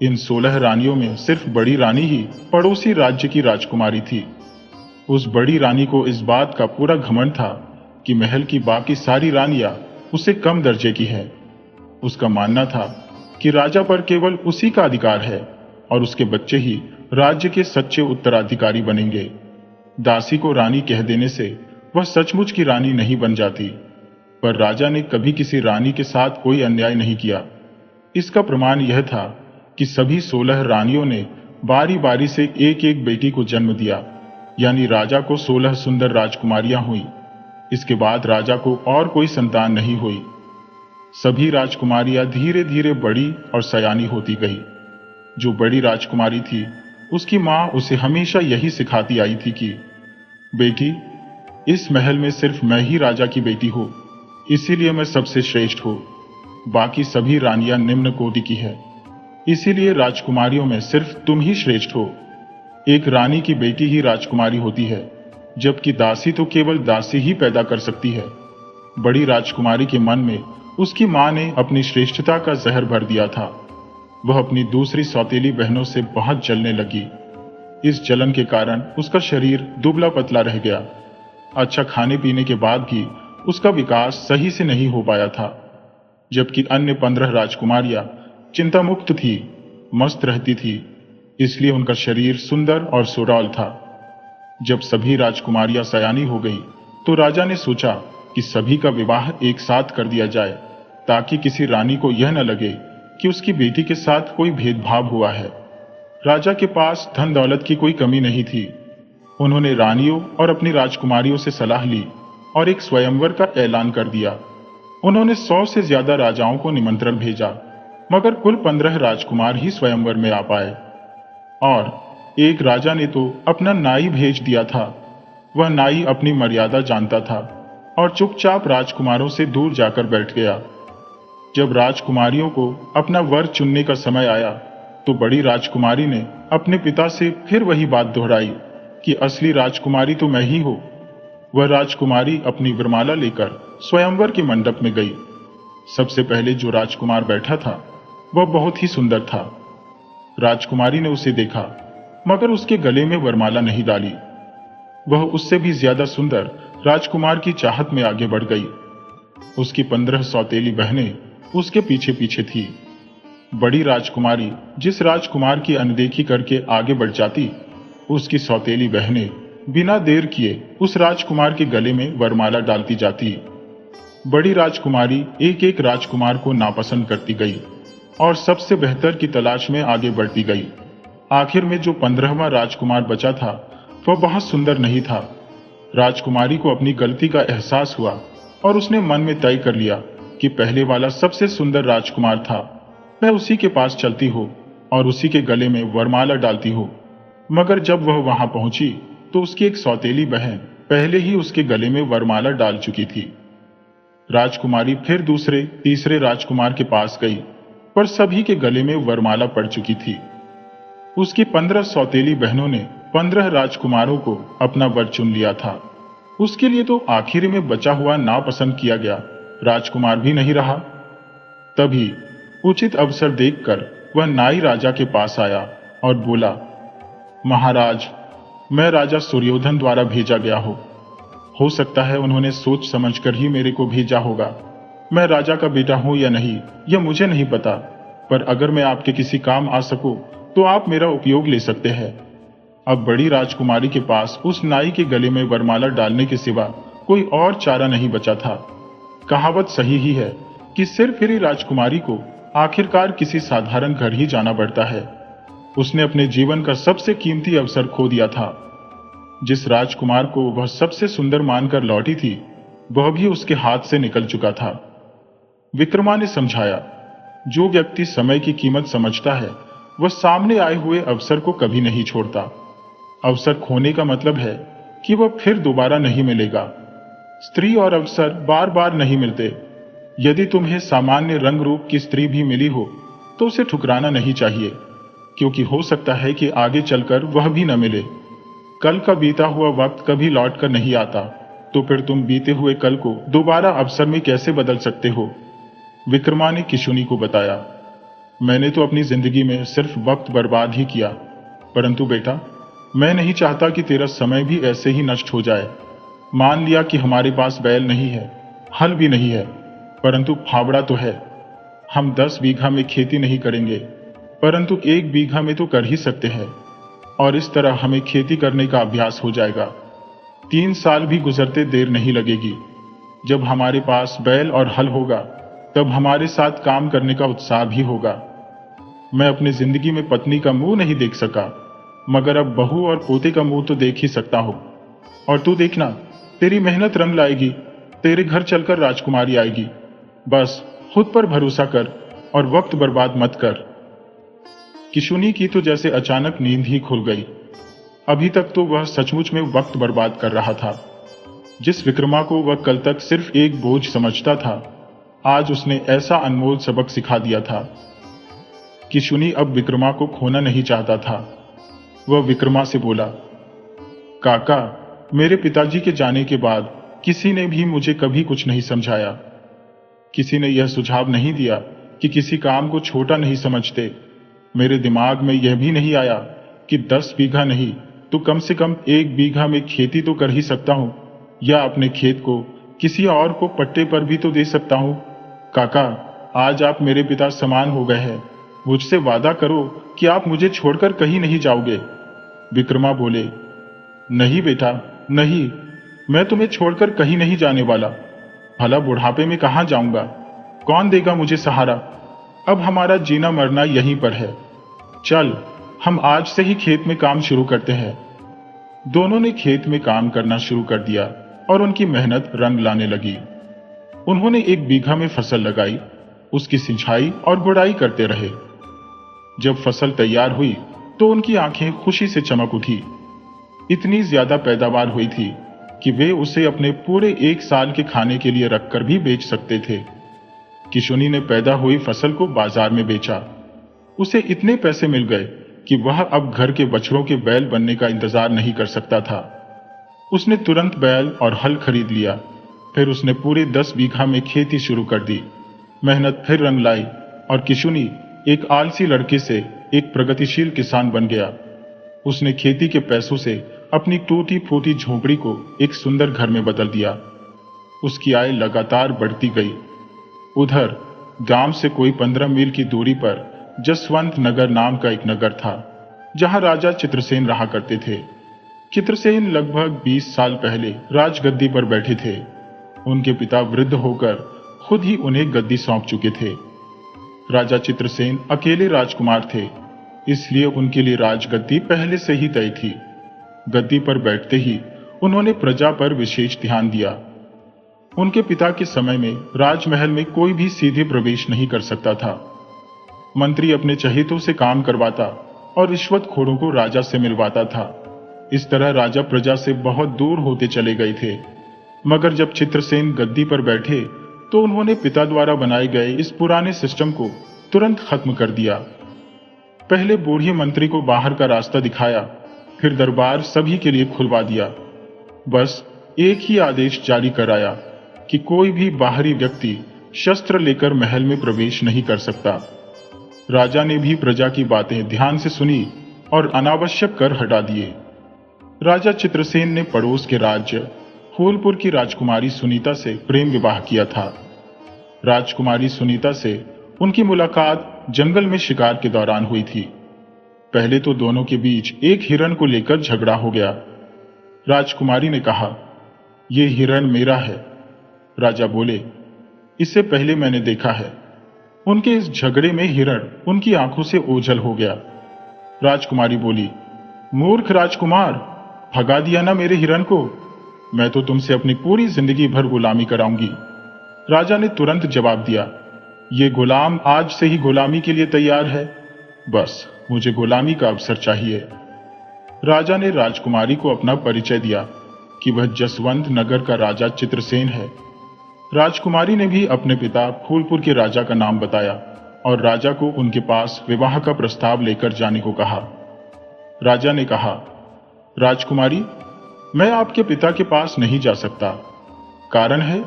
इन 16 रानियों में सिर्फ बड़ी रानी ही पड़ोसी राज्य की राजकुमारी थी। उस बड़ी रानी को इस बात का पूरा घमंड था कि महल की बाकी सारी रानियां उससे कम दर्जे की हैं। उसका मानना था कि राजा पर केवल उसी का अधिकार है और उसके बच्चे ही राज्य के सच्चे उत्तराधिकारी बनेंगे। दासी को रानी कह देने से वह सचमुच की रानी नहीं बन जाती। पर राजा ने कभी किसी रानी के साथ कोई अन्याय नहीं किया। इसका प्रमाण यह था कि सभी 16 रानियों ने बारी बारी से एक एक बेटी को जन्म दिया, यानी राजा को 16 सुंदर राजकुमारियां हुई। इसके बाद राजा को और कोई संतान नहीं हुई। सभी राजकुमारियां धीरे धीरे बड़ी और सयानी होती गई। जो बड़ी राजकुमारी थी, उसकी मां उसे हमेशा यही सिखाती आई थी कि बेटी, इस महल में सिर्फ मैं ही राजा की बेटी हूं, इसीलिए मैं सबसे श्रेष्ठ हूं। बाकी सभी रानियां निम्न कोटि की है, इसीलिए राजकुमारियों में सिर्फ तुम ही श्रेष्ठ हो। एक रानी की बेटी ही राजकुमारी होती है, जबकि दासी तो केवल दासी ही पैदा कर सकती है। बड़ी राजकुमारी के मन में उसकी मां ने अपनी श्रेष्ठता का जहर भर दिया था। वह अपनी दूसरी सौतेली बहनों से बहुत जलने लगी। इस जलन के कारण उसका शरीर दुबला पतला रह गया। अच्छा खाने पीने के बाद भी उसका विकास सही से नहीं हो पाया था। जबकि अन्य 15 राजकुमारियां चिंता मुक्त थी, मस्त रहती थी, इसलिए उनका शरीर सुंदर और सुडौल था। जब सभी राजकुमारियां सयानी हो गई तो राजा ने सोचा कि सभी का विवाह एक साथ कर दिया जाए, ताकि किसी रानी को यह न लगे कि उसकी बेटी के साथ कोई भेदभाव हुआ है। राजा के पास धन दौलत की कोई कमी नहीं थी। उन्होंने रानियों और अपनी राजकुमारियों से सलाह ली और एक स्वयंवर का ऐलान कर दिया। उन्होंने 100 से ज्यादा राजाओं को निमंत्रण भेजा, मगर कुल 15 राजकुमार ही स्वयंवर में आ पाए। और एक राजा ने तो अपना नाई भेज दिया था। वह नाई अपनी मर्यादा जानता था और चुपचाप राजकुमारों से दूर जाकर बैठ गया। जब राजकुमारियों को अपना वर चुनने का समय आया, तो बड़ी राजकुमारी ने अपने पिता से फिर वही बात दोहराई कि असली राजकुमारी तो मैं ही हूं। वह राजकुमारी अपनी वरमाला लेकर स्वयंवर के मंडप में गई। सबसे पहले जो राजकुमार बैठा था, वह बहुत ही सुंदर था। राजकुमारी ने उसे देखा, मगर उसके गले में वरमाला नहीं डाली। वह उससे भी ज्यादा सुंदर राजकुमार की चाहत में आगे बढ़ गई। उसकी 15 सौतेली बहनें उसके पीछे पीछे थी। बड़ी राजकुमारी जिस राजकुमार की अनदेखी करके आगे बढ़ जाती, उसकी सौतेली बहनें बिना देर किए उस राजकुमार के गले में वरमाला डालती जाती। बड़ी राजकुमारी एक एक राजकुमार को नापसंद करती गई और सबसे बेहतर की तलाश में आगे बढ़ती गई। आखिर में जो 15वां राजकुमार बचा था, वह बहुत सुंदर नहीं था। राजकुमारी को अपनी गलती का एहसास हुआ और उसने मन में तय कर लिया कि पहले वाला सबसे सुंदर राजकुमार था, मैं उसी के पास चलती हूँ और उसी के गले में वरमाला डालती हूँ। मगर जब वह वहां पहुंची, तो उसकी एक सौतेली बहन पहले ही उसके गले में वरमाला डाल चुकी थी। राजकुमारी फिर दूसरे तीसरे राजकुमार के पास गई, पर सभी के गले में वरमाला पड़ चुकी थी। उसकी 15 सौतेली बहनों ने 15 राजकुमारों को अपना वर चुन लिया था। उसके लिए तो आखिर में बचा हुआ नापसंद किया गया राजकुमार भी नहीं रहा। तभी उचित अवसर देखकर वह नाई राजा के पास आया और बोला, महाराज, मैं राजा सुर्योधन द्वारा भेजा गया हूं। हो सकता है उन्होंने सोच समझकर ही मेरे को भेजा होगा। मैं राजा का बेटा हूं या नहीं, यह मुझे नहीं पता, पर अगर मैं आपके किसी काम आ सकूं तो आप मेरा उपयोग ले सकते हैं। अब बड़ी राजकुमारी के पास उस नाई के गले में वरमाला डालने के सिवा कोई और चारा नहीं बचा था। कहावत सही ही है कि सिर फिरी राजकुमारी को आखिरकार किसी साधारण घर ही जाना पड़ता है। उसने अपने जीवन का सबसे कीमती अवसर खो दिया था। जिस राजकुमार को वह सबसे सुंदर मानकर लौटी थी, वह भी उसके हाथ से निकल चुका था। विक्रमा ने समझाया, जो व्यक्ति समय की कीमत समझता है, वह सामने आए हुए अवसर को कभी नहीं छोड़ता। अवसर खोने का मतलब है कि वह फिर दोबारा नहीं मिलेगा। स्त्री और अवसर बार बार नहीं मिलते। यदि तुम्हें सामान्य रंग रूप की स्त्री भी मिली हो, तो उसे ठुकराना नहीं चाहिए, क्योंकि हो सकता है कि आगे चलकर वह भी न मिले। कल का बीता हुआ वक्त कभी लौट कर नहीं आता, तो फिर तुम बीते हुए कल को दोबारा अवसर में कैसे बदल सकते हो? विक्रमा ने किशुनी को बताया, मैंने तो अपनी जिंदगी में सिर्फ वक्त बर्बाद ही किया, परंतु बेटा, मैं नहीं चाहता कि तेरा समय भी ऐसे ही नष्ट हो जाए। मान लिया कि हमारे पास बैल नहीं है, हल भी नहीं है, परंतु फावड़ा तो है। हम 10 बीघा में खेती नहीं करेंगे, परंतु 1 बीघा में तो कर ही सकते हैं, और इस तरह हमें खेती करने का अभ्यास हो जाएगा। 3 साल भी गुजरते देर नहीं लगेगी। जब हमारे पास बैल और हल होगा, तब हमारे साथ काम करने का उत्साह भी होगा। मैं अपनी जिंदगी में पत्नी का मुंह नहीं देख सका, मगर अब बहू और पोते का मुंह तो देख ही सकता हूं। और तू देखना, तेरी मेहनत रंग लाएगी, तेरे घर चलकर राजकुमारी आएगी। बस खुद पर भरोसा कर और वक्त बर्बाद मत कर। किशुनी की तो जैसे अचानक नींद ही खुल गई। अभी तक तो वह सचमुच में वक्त बर्बाद कर रहा था। जिस विक्रमा को वह कल तक सिर्फ एक बोझ समझता था, आज उसने ऐसा अनमोल सबक सिखा दिया था। किशुनी अब विक्रमा को खोना नहीं चाहता था। वह विक्रमा से बोला, काका, मेरे पिताजी के जाने के बाद किसी ने भी मुझे कभी कुछ नहीं समझाया। किसी ने यह सुझाव नहीं दिया कि किसी काम को छोटा नहीं समझते। मेरे दिमाग में यह भी नहीं आया कि 10 बीघा नहीं तो कम से कम 1 बीघा में खेती तो कर ही सकता हूं, या अपने खेत को किसी और को पट्टे पर भी तो दे सकता हूं। काका, आज आप मेरे पिता समान हो गए हैं। मुझसे वादा करो कि आप मुझे छोड़कर कहीं नहीं जाओगे। विक्रमा बोले, नहीं बेटा, नहीं, मैं तुम्हें छोड़कर कहीं नहीं जाने वाला। भला बुढ़ापे में कहां जाऊंगा? कौन देगा मुझे सहारा? अब हमारा जीना मरना यहीं पर है। चल, हम आज से ही खेत में काम शुरू करते हैं। दोनों ने खेत में काम करना शुरू कर दिया और उनकी मेहनत रंग लाने लगी। उन्होंने 1 बीघा में फसल लगाई, उसकी सिंचाई और गुड़ाई करते रहे। जब फसल तैयार हुई तो उनकी आंखें खुशी से चमक उठी। इतनी ज्यादा पैदावार हुई थी कि वे उसे अपने पूरे 1 साल के खाने के लिए रखकर भी बेच सकते थे। किशुनी ने पैदा हुई फसल को बाजार में बेचा। उसे इतने पैसे मिल गए कि वह अब घर के बछड़ों के बैल बनने का इंतजार नहीं कर सकता था। उसने तुरंत बैल और हल खरीद लिया। फिर उसने पूरे 10 बीघा में खेती शुरू कर दी। मेहनत फिर रंग लाई और किशुनी एक आलसी लड़के से एक प्रगतिशील किसान बन गया। उसने खेती के पैसों से अपनी टूटी फूटी झोपड़ी को एक सुंदर घर में बदल दिया। उसकी आय लगातार बढ़ती गई। उधर गांव से कोई 15 मील की दूरी पर जसवंत नगर नाम का एक नगर था, जहां राजा चित्रसेन रहा करते थे। चित्रसेन लगभग 20 साल पहले राजगद्दी पर बैठे थे। उनके पिता वृद्ध होकर खुद ही उन्हें गद्दी सौंप चुके थे। राजा चित्रसेन अकेले राजकुमार थे, इसलिए उनके लिए राजगद्दी पहले से ही तय थी। गद्दी पर बैठते ही उन्होंने प्रजा पर विशेष ध्यान दिया। उनके पिता के समय में राजमहल में कोई भी सीधे प्रवेश नहीं कर सकता था। मंत्री अपने चहेतों से काम करवाता और रिश्वतखोरों को राजा से मिलवाता था। इस तरह राजा प्रजा से बहुत दूर होते चले गए थे। मगर जब चित्रसेन गद्दी पर बैठे तो उन्होंने पिता द्वारा बनाए गए इस पुराने सिस्टम को तुरंत खत्म कर दिया। पहले बूढ़े मंत्री को बाहर का रास्ता दिखाया, फिर दरबार सभी के लिए खुलवा दिया। बस एक ही आदेश जारी कराया कि कोई भी बाहरी व्यक्ति शस्त्र लेकर महल में प्रवेश नहीं कर सकता। राजा ने भी प्रजा की बातें ध्यान से सुनी और अनावश्यक कर हटा दिए। राजा चित्रसेन ने पड़ोस के राज्य फूलपुर की राजकुमारी सुनीता से प्रेम विवाह किया था। राजकुमारी सुनीता से उनकी मुलाकात जंगल में शिकार के दौरान हुई थी। पहले तो दोनों के बीच एक हिरण को लेकर झगड़ा हो गया। राजकुमारी ने कहा, "यह हिरण मेरा है।" राजा बोले, "इससे पहले मैंने देखा है।" उनके इस झगड़े में हिरण उनकी आंखों से ओझल हो गया। राजकुमारी बोली, "मूर्ख राजकुमार, भगा दिया ना मेरे हिरण को। मैं तो तुमसे अपनी पूरी जिंदगी भर गुलामी कराऊंगी।" राजा ने तुरंत जवाब दिया, "ये गुलाम आज से ही गुलामी के लिए तैयार है। बस मुझे गुलामी का अवसर चाहिए।" राजा ने राजकुमारी को अपना परिचय दिया कि वह जसवंत नगर का राजा चित्रसेन है। राजकुमारी ने भी अपने पिता फूलपुर के राजा का नाम बताया और राजा को उनके पास विवाह का प्रस्ताव लेकर जाने को कहा। राजा ने कहा, "राजकुमारी, मैं आपके पिता के पास नहीं जा सकता। कारण है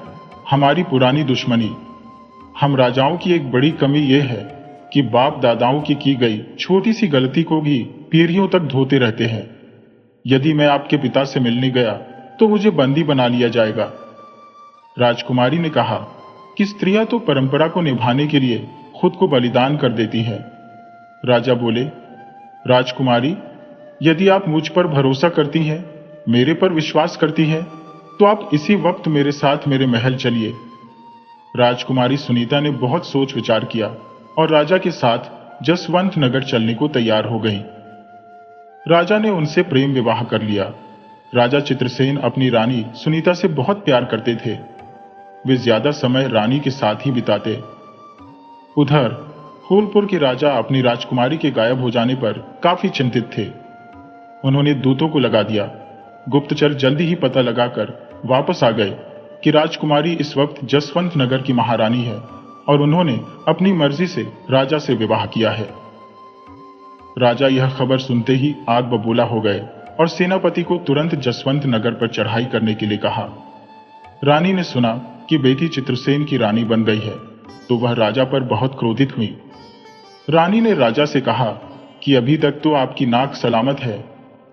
हमारी पुरानी दुश्मनी। हम राजाओं की एक बड़ी कमी यह है कि बाप दादाओं की गई छोटी सी गलती को भी पीढ़ियों तक धोते रहते हैं। यदि मैं आपके पिता से मिलने गया तो मुझे बंदी बना लिया जाएगा।" राजकुमारी ने कहा कि स्त्रियां तो परंपरा को निभाने के लिए खुद को बलिदान कर देती हैं। राजा बोले, "राजकुमारी, यदि आप मुझ पर भरोसा करती हैं, मेरे पर विश्वास करती हैं, तो आप इसी वक्त मेरे साथ मेरे महल चलिए।" राजकुमारी सुनीता ने बहुत सोच विचार किया और राजा के साथ जसवंत नगर चलने को तैयार हो गई। राजा ने उनसे प्रेम विवाह कर लिया। राजा चित्रसेन अपनी रानी सुनीता से बहुत प्यार करते थे। वे ज्यादा समय रानी के साथ ही बिताते। उधर फूलपुर के राजा अपनी राजकुमारी के गायब हो जाने पर काफी चिंतित थे। उन्होंने दूतों को लगा दिया। गुप्तचर जल्दी ही पता लगाकर वापस आ गए कि राजकुमारी इस वक्त जसवंत नगर की महारानी है और उन्होंने अपनी मर्जी से राजा से विवाह किया है। राजा यह खबर सुनते ही आग बबूला हो गए और सेनापति को तुरंत जसवंत नगर पर चढ़ाई करने के लिए कहा। रानी ने सुना कि बेटी चित्रसेन की रानी बन गई है तो वह राजा पर बहुत क्रोधित हुई। रानी ने राजा से कहा कि अभी तक तो आपकी नाक सलामत है,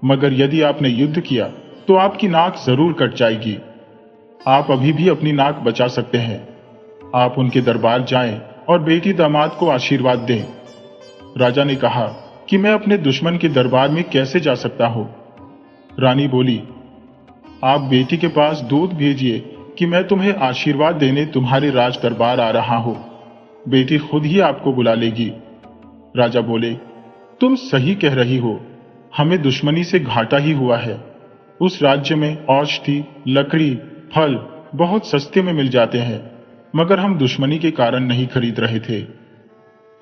मगर यदि आपने युद्ध किया तो आपकी नाक जरूर कट जाएगी। आप अभी भी अपनी नाक बचा सकते हैं। आप उनके दरबार जाएं और बेटी दामाद को आशीर्वाद दें। राजा ने कहा कि मैं अपने दुश्मन के दरबार में कैसे जा सकता हूं। रानी बोली, "आप बेटी के पास दूत भेजिए कि मैं तुम्हें आशीर्वाद देने तुम्हारे राज दरबार आ रहा हूं। बेटी खुद ही आपको बुला लेगी।" राजा बोले, "तुम सही कह रही हो, हमें दुश्मनी से घाटा ही हुआ है। उस राज्य में औषधि, लकड़ी, फल बहुत सस्ते में मिल जाते हैं, मगर हम दुश्मनी के कारण नहीं खरीद रहे थे।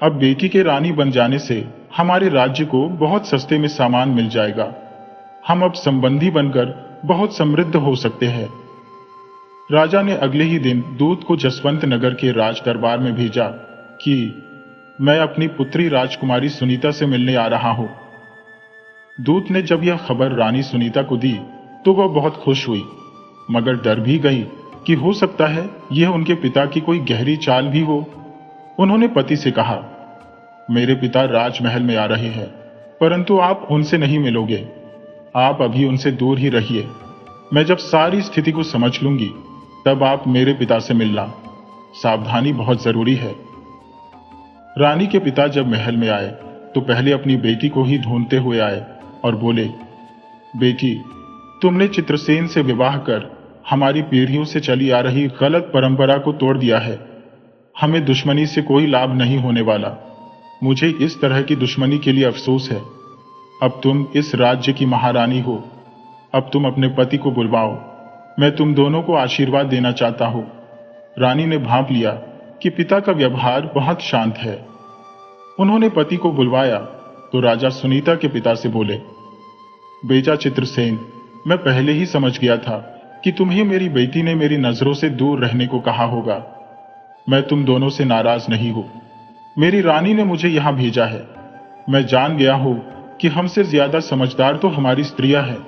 अब बेटी के रानी बन जाने से हमारे राज्य को बहुत सस्ते में सामान मिल जाएगा। हम अब संबंधी बनकर बहुत समृद्ध हो सकते हैं। राजा ने अगले ही दिन दूत को जसवंत नगर के राज दरबार में भेजा कि मैं अपनी पुत्री राजकुमारी सुनीता से मिलने आ रहा हूं। दूत ने जब यह खबर रानी सुनीता को दी तो वह बहुत खुश हुई, मगर डर भी गई कि हो सकता है यह उनके पिता की कोई गहरी चाल भी हो। उन्होंने पति से कहा, मेरे पिता राजमहल में आ रहे हैं, परंतु आप उनसे नहीं मिलोगे। आप अभी उनसे दूर ही रहिए। मैं जब सारी स्थिति को समझ लूंगी तब आप मेरे पिता से मिलना। सावधानी बहुत जरूरी है। रानी के पिता जब महल में आए तो पहले अपनी बेटी को ही ढूंढते हुए आए और बोले, बेटी, तुमने चित्रसेन से विवाह कर हमारी पीढ़ियों से चली आ रही गलत परंपरा को तोड़ दिया है। हमें दुश्मनी से कोई लाभ नहीं होने वाला। मुझे इस तरह की दुश्मनी के लिए अफसोस है। अब तुम इस राज्य की महारानी हो। अब तुम अपने पति को बुलवाओ। मैं तुम दोनों को आशीर्वाद देना चाहता हूं। रानी ने भांप लिया कि पिता का व्यवहार बहुत शांत है। उन्होंने पति को बुलवाया तो राजा सुनीता के पिता से बोले, बेटा चित्रसेन, मैं पहले ही समझ गया था कि तुम्हें मेरी बेटी ने मेरी नजरों से दूर रहने को कहा होगा। मैं तुम दोनों से नाराज नहीं हूं। मेरी रानी ने मुझे यहां भेजा है। मैं जान गया हूं कि हमसे ज्यादा समझदार तो हमारी स्त्रियां हैं।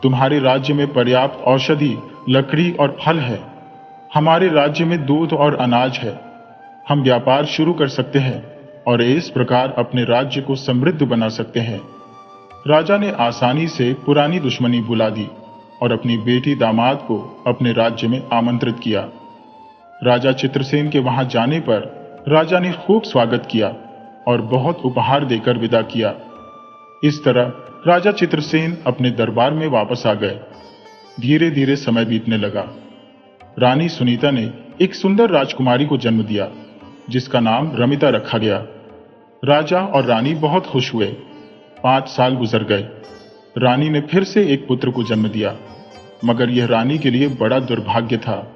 तुम्हारे राज्य में पर्याप्त औषधि, लकड़ी और फल है। हमारे राज्य में दूध और अनाज है। हम व्यापार शुरू कर सकते हैं और इस प्रकार अपने राज्य को समृद्ध बना सकते हैं। राजा ने आसानी से पुरानी दुश्मनी भुला दी और अपनी बेटी दामाद को अपने राज्य में आमंत्रित किया। राजा चित्रसेन के वहां जाने पर राजा ने खूब स्वागत किया और बहुत उपहार देकर विदा किया। इस तरह राजा चित्रसेन अपने दरबार में वापस आ गए। धीरे धीरे समय बीतने लगा। रानी सुनीता ने एक सुंदर राजकुमारी को जन्म दिया, जिसका नाम रमिता रखा गया। राजा और रानी बहुत खुश हुए। 5 साल गुजर गए। रानी ने फिर से एक पुत्र को जन्म दिया, मगर यह रानी के लिए बड़ा दुर्भाग्य था।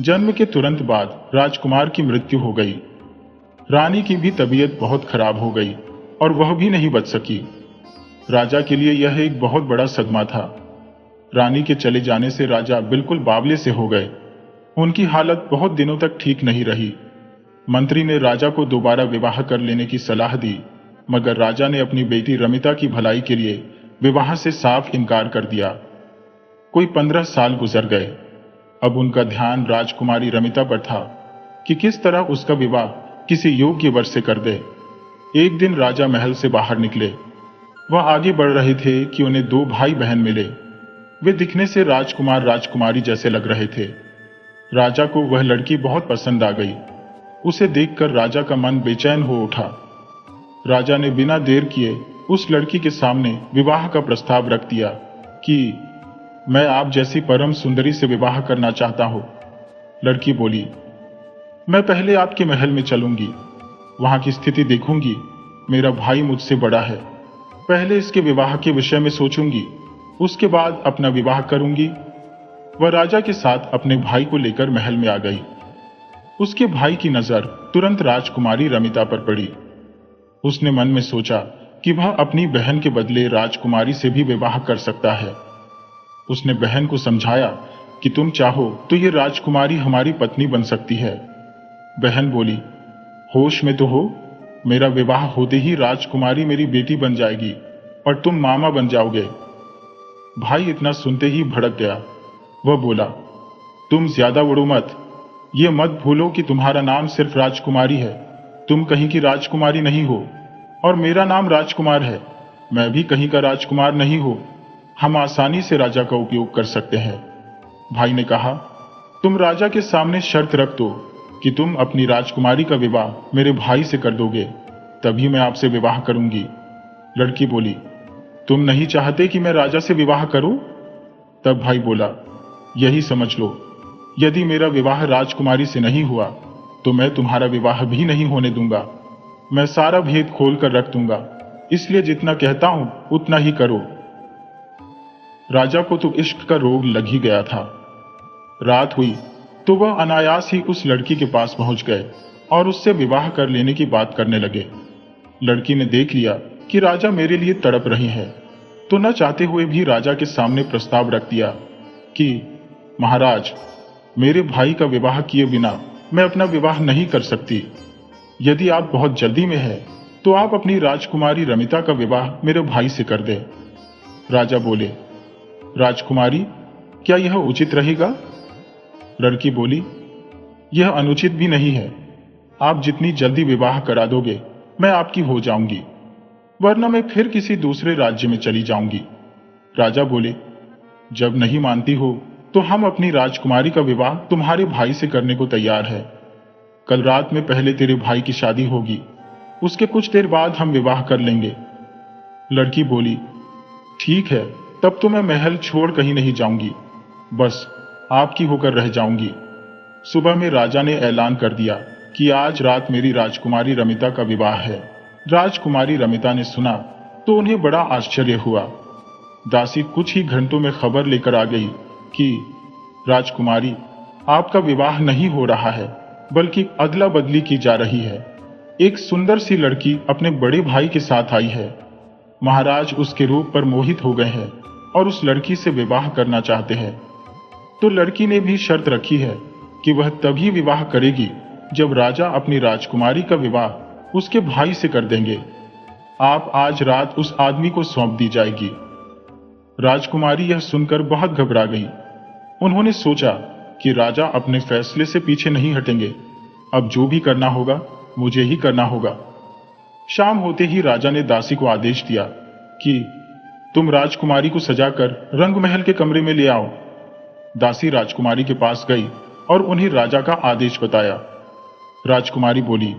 जन्म के तुरंत बाद राजकुमार की मृत्यु हो गई। रानी की भी तबीयत बहुत खराब हो गई और वह भी नहीं बच सकी। राजा के लिए यह एक बहुत बड़ा सदमा था। रानी के चले जाने से राजा बिल्कुल बावले से हो गए। उनकी हालत बहुत दिनों तक ठीक नहीं रही। मंत्री ने राजा को दोबारा विवाह कर लेने की सलाह दी, मगर राजा ने अपनी बेटी रमिता की भलाई के लिए विवाह से साफ इनकार कर दिया। कोई 15 साल गुजर गए। अब उनका ध्यान राजकुमारी रमिता पर था कि किस तरह उसका विवाह किसी योग्य वर से कर दे। एक दिन राजा महल से बाहर निकले। वह आगे बढ़ रहे थे कि उन्हें 2 भाई बहन मिले। वे दिखने से राजकुमार राजकुमारी जैसे लग रहे थे। राजा को वह लड़की बहुत पसंद आ गई। उसे देखकर राजा का मन बेचैन हो उठा। राजा ने बिना देर किए उस लड़की के सामने विवाह का प्रस्ताव रख दिया कि मैं आप जैसी परम सुंदरी से विवाह करना चाहता हूं। लड़की बोली, मैं पहले आपके महल में चलूंगी, वहां की स्थिति देखूंगी। मेरा भाई मुझसे बड़ा है। पहले इसके विवाह के विषय में सोचूंगी, उसके बाद अपना विवाह करूंगी। वह राजा के साथ अपने भाई को लेकर महल में आ गई। उसके भाई की नजर तुरंत राजकुमारी रमिता पर पड़ी। उसने मन में सोचा कि वह अपनी बहन के बदले राजकुमारी से भी विवाह कर सकता है। उसने बहन को समझाया कि तुम चाहो तो ये राजकुमारी हमारी पत्नी बन सकती है। बहन बोली, होश में तो हो? मेरा विवाह होते ही राजकुमारी मेरी बेटी बन जाएगी और तुम मामा बन जाओगे। भाई इतना सुनते ही भड़क गया। वह बोला, तुम ज्यादा उड़ो मत। ये मत भूलो कि तुम्हारा नाम सिर्फ राजकुमारी है। तुम कहीं की राजकुमारी नहीं हो और मेरा नाम राजकुमार है। मैं भी कहीं का राजकुमार नहीं हूं। हम आसानी से राजा का उपयोग कर सकते हैं। भाई ने कहा, तुम राजा के सामने शर्त रख दो कि तुम अपनी राजकुमारी का विवाह मेरे भाई से कर दोगे, तभी मैं आपसे विवाह करूंगी। लड़की बोली, तुम नहीं चाहते कि मैं राजा से विवाह करूं? तब भाई बोला, यही समझ लो, यदि मेरा विवाह राजकुमारी से नहीं हुआ तो मैं तुम्हारा विवाह भी नहीं होने दूंगा। मैं सारा भेद खोल कर रख दूंगा, इसलिए जितना कहता हूं उतना ही करो। राजा को तो इश्क का रोग लग ही गया था। रात हुई तो वह अनायास ही उस लड़की के पास पहुंच गए और उससे विवाह कर लेने की बात करने लगे। लड़की ने देख लिया कि राजा मेरे लिए तड़प रही है, तो न चाहते हुए भी राजा के सामने प्रस्ताव रख दिया कि महाराज, मेरे भाई का विवाह किए बिना मैं अपना विवाह नहीं कर सकती। यदि आप बहुत जल्दी में हैं, तो आप अपनी राजकुमारी रमिता का विवाह मेरे भाई से कर दें। राजा बोले, राजकुमारी, क्या यह उचित रहेगा? लड़की बोली, यह अनुचित भी नहीं है। आप जितनी जल्दी विवाह करा दोगे मैं आपकी हो जाऊंगी, वरना मैं फिर किसी दूसरे राज्य में चली जाऊंगी। राजा बोले, जब नहीं मानती हो तो हम अपनी राजकुमारी का विवाह तुम्हारे भाई से करने को तैयार है। कल रात में पहले तेरे भाई की शादी होगी, उसके कुछ देर बाद हम विवाह कर लेंगे। लड़की बोली, ठीक है, तब तो मैं महल छोड़ कहीं नहीं जाऊंगी, बस आपकी होकर रह जाऊंगी। सुबह में राजा ने ऐलान कर दिया कि आज रात मेरी राजकुमारी रमिता का विवाह है। राजकुमारी रमिता ने सुना तो उन्हें बड़ा आश्चर्य हुआ। दासी कुछ ही घंटों में खबर लेकर आ गई कि राजकुमारी, आपका विवाह नहीं हो रहा है, बल्कि अदला बदली की जा रही है। एक सुंदर सी लड़की अपने बड़े भाई के साथ आई है। महाराज उसके रूप पर मोहित हो गए हैं और उस लड़की से विवाह करना चाहते हैं। तो लड़की ने भी शर्त रखी है कि वह तभी विवाह करेगी जब राजा अपनी राजकुमारी का विवाह उसके भाई से कर देंगे। आप आज रात उस आदमी को सौंप दी जाएगी। राजकुमारी यह सुनकर बहुत घबरा गई। उन्होंने सोचा कि राजा अपने फैसले से पीछे नहीं हटेंगे। अब जो भी करना होगा मुझे ही करना होगा। शाम होते ही राजा ने दासी को आदेश दिया कि तुम राजकुमारी को सजाकर रंगमहल के कमरे में ले आओ। दासी राजकुमारी के पास गई और उन्हें राजा का आदेश बताया। राजकुमारी बोली,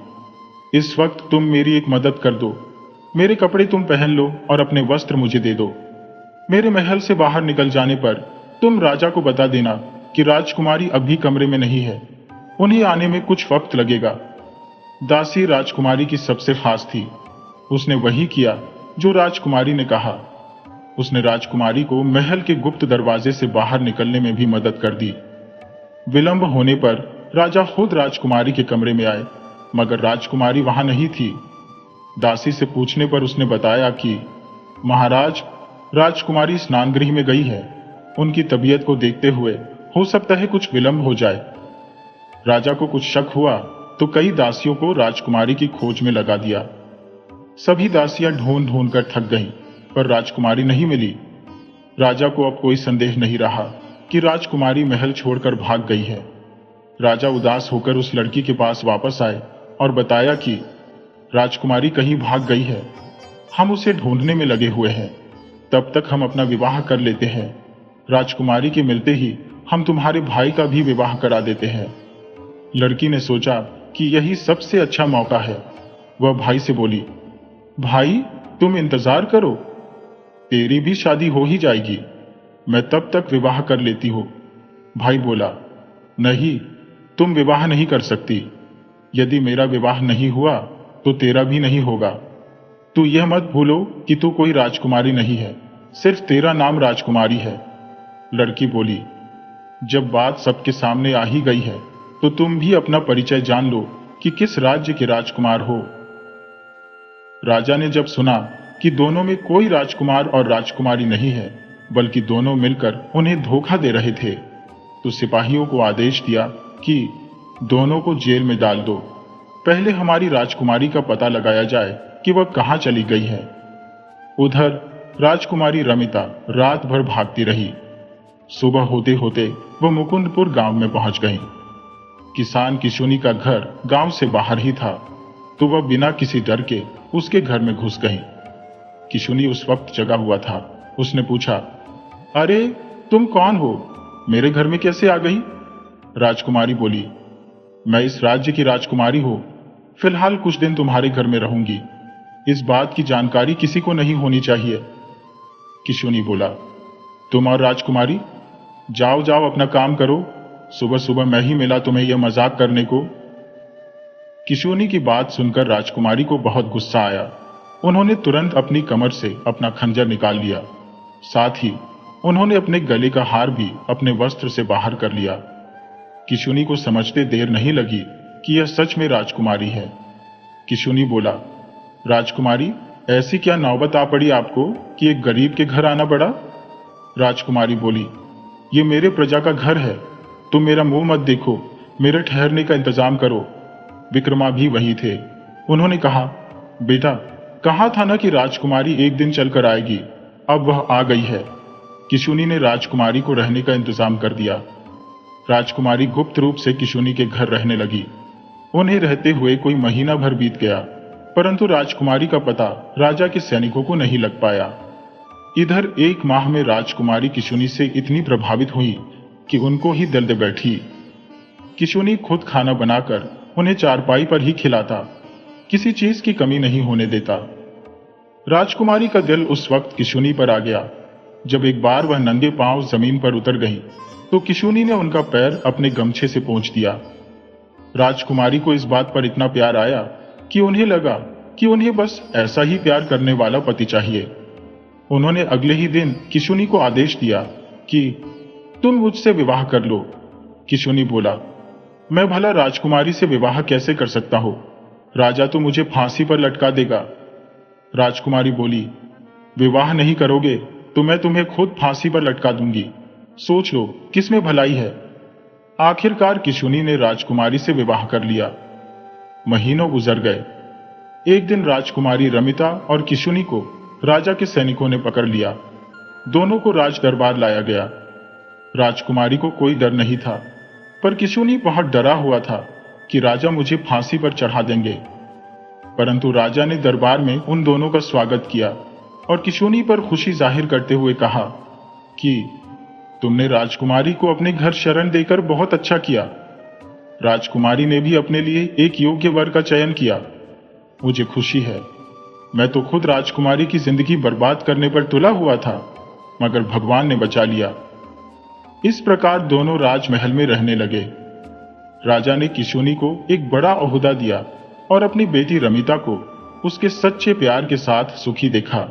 इस वक्त तुम मेरी एक मदद कर दो। मेरे कपड़े तुम पहन लो और अपने वस्त्र मुझे दे दो। मेरे महल से बाहर निकल जाने पर तुम राजा को बता देना कि राजकुमारी अभी कमरे में नहीं है, उन्हें आने में कुछ वक्त लगेगा। दासी राजकुमारी की सबसे खास थी। उसने वही किया जो राजकुमारी ने कहा। उसने राजकुमारी को महल के गुप्त दरवाजे से बाहर निकलने में भी मदद कर दी। विलंब होने पर राजा खुद राजकुमारी के कमरे में आए, मगर राजकुमारी वहां नहीं थी। दासी से पूछने पर उसने बताया कि महाराज, राजकुमारी स्नान गृह में गई है। उनकी तबीयत को देखते हुए हो सकता है कुछ विलंब हो जाए। राजा को कुछ शक हुआ तो कई दासियों को राजकुमारी की खोज में लगा दिया। सभी दासियां ढूंढ ढूंढ कर थक गईं, पर राजकुमारी नहीं मिली। राजा को अब कोई संदेह नहीं रहा कि राजकुमारी महल छोड़कर भाग गई है। राजा उदास होकर उस लड़की के पास वापस आए और बताया कि राजकुमारी कहीं भाग गई है, हम उसे ढूंढने में लगे हुए हैं। तब तक हम अपना विवाह कर लेते हैं। राजकुमारी के मिलते ही हम तुम्हारे भाई का भी विवाह करा देते हैं। लड़की ने सोचा कि यही सबसे अच्छा मौका है। वह भाई से बोली, भाई, तुम इंतजार करो, तेरी भी शादी हो ही जाएगी, मैं तब तक विवाह कर लेती हूं। भाई बोला, नहीं, तुम विवाह नहीं कर सकती। यदि मेरा विवाह नहीं हुआ तो तेरा भी नहीं होगा। तू यह मत भूलो कि तू कोई राजकुमारी नहीं है, सिर्फ तेरा नाम राजकुमारी है। लड़की बोली, जब बात सबके सामने आ ही गई है तो तुम भी अपना परिचय जान लो कि किस राज्य के राजकुमार हो। राजा ने जब सुना कि दोनों में कोई राजकुमार और राजकुमारी नहीं है, बल्कि दोनों मिलकर उन्हें धोखा दे रहे थे, तो सिपाहियों को आदेश दिया कि दोनों को जेल में डाल दो। पहले हमारी राजकुमारी का पता लगाया जाए कि वह कहां चली गई है। उधर राजकुमारी रमिता रात भर भागती रही। सुबह होते होते वह मुकुंदपुर गांव में पहुंच गई। किसान किशुनी का घर गांव से बाहर ही था, तो वह बिना किसी डर के उसके घर में घुस गई। किशुनी उस वक्त जगा हुआ था। उसने पूछा, अरे तुम कौन हो, मेरे घर में कैसे आ गई? राजकुमारी बोली, मैं इस राज्य की राजकुमारी हूं, फिलहाल कुछ दिन तुम्हारे घर में रहूंगी। इस बात की जानकारी किसी को नहीं होनी चाहिए। किशुनी बोला, तुम और राजकुमारी जाओ जाओ अपना काम करो, सुबह सुबह मैं ही मिला तुम्हें यह मजाक करने को। किशुनी की बात सुनकर राजकुमारी को बहुत गुस्सा आया। उन्होंने तुरंत अपनी कमर से अपना खंजर निकाल लिया। साथ ही उन्होंने अपने गले का हार भी अपने वस्त्र से बाहर कर लिया। किशुनी को समझते देर नहीं लगी कि यह सच में राजकुमारी है। किशुनी बोला, राजकुमारी, ऐसी क्या नौबत आ पड़ी आपको कि एक गरीब के घर आना पड़ा? राजकुमारी बोली, ये मेरे प्रजा का घर है, तुम मेरा मुंह मत देखो, मेरे ठहरने का इंतजाम करो। विक्रमा भी वही थे। उन्होंने कहा, बेटा, कहा था ना कि राजकुमारी एक दिन चलकर आएगी, अब वह आ गई है। किशुनी ने राजकुमारी को रहने का इंतजाम कर दिया। राजकुमारी गुप्त रूप से किशुनी के घर रहने लगी। उन्हें रहते हुए कोई महीना भर बीत गया, परंतु राजकुमारी का पता राजा के सैनिकों को नहीं लग पाया। इधर 1 माह में राजकुमारी किशुनी से इतनी प्रभावित हुई कि उनको ही दिल दे बैठी। किशुनी खुद खाना बनाकर उन्हें चारपाई पर ही खिलाता, किसी चीज की कमी नहीं होने देता। राजकुमारी का दिल उस वक्त किशुनी पर आ गया जब एक बार वह नंगे पांव जमीन पर उतर गई तो किशुनी ने उनका पैर अपने गमछे से पोंछ दिया। राजकुमारी को इस बात पर इतना प्यार आया कि उन्हें लगा कि उन्हें बस ऐसा ही प्यार करने वाला पति चाहिए। उन्होंने अगले ही दिन किशुनी को आदेश दिया कि तुम मुझसे विवाह कर लो। किशुनी बोला, मैं भला राजकुमारी से विवाह कैसे कर सकता हूं? राजा तो मुझे फांसी पर लटका देगा। राजकुमारी बोली, विवाह नहीं करोगे तो मैं तुम्हें खुद फांसी पर लटका दूंगी। सोच लो किसमें भलाई है। आखिरकार किशुनी ने राजकुमारी से विवाह कर लिया। महीनों गुजर गए। एक दिन राजकुमारी रमिता और किशुनी को राजा के सैनिकों ने पकड़ लिया। दोनों को राज दरबार लाया गया। राजकुमारी को कोई डर नहीं था, पर किशुनी बहुत डरा हुआ था कि राजा मुझे फांसी पर चढ़ा देंगे। परंतु राजा ने दरबार में उन दोनों का स्वागत किया और किशुनी पर खुशी जाहिर करते हुए कहा कि तुमने राजकुमारी को अपने घर शरण देकर बहुत अच्छा किया। राजकुमारी ने भी अपने लिए एक योग्य वर का चयन किया। मुझे खुशी है। मैं तो खुद राजकुमारी की जिंदगी बर्बाद करने पर तुला हुआ था, मगर भगवान ने बचा लिया। इस प्रकार दोनों राजमहल में रहने लगे। राजा ने किशुनी को एक बड़ा ओहदा दिया और अपनी बेटी रमिता को उसके सच्चे प्यार के साथ सुखी देखा।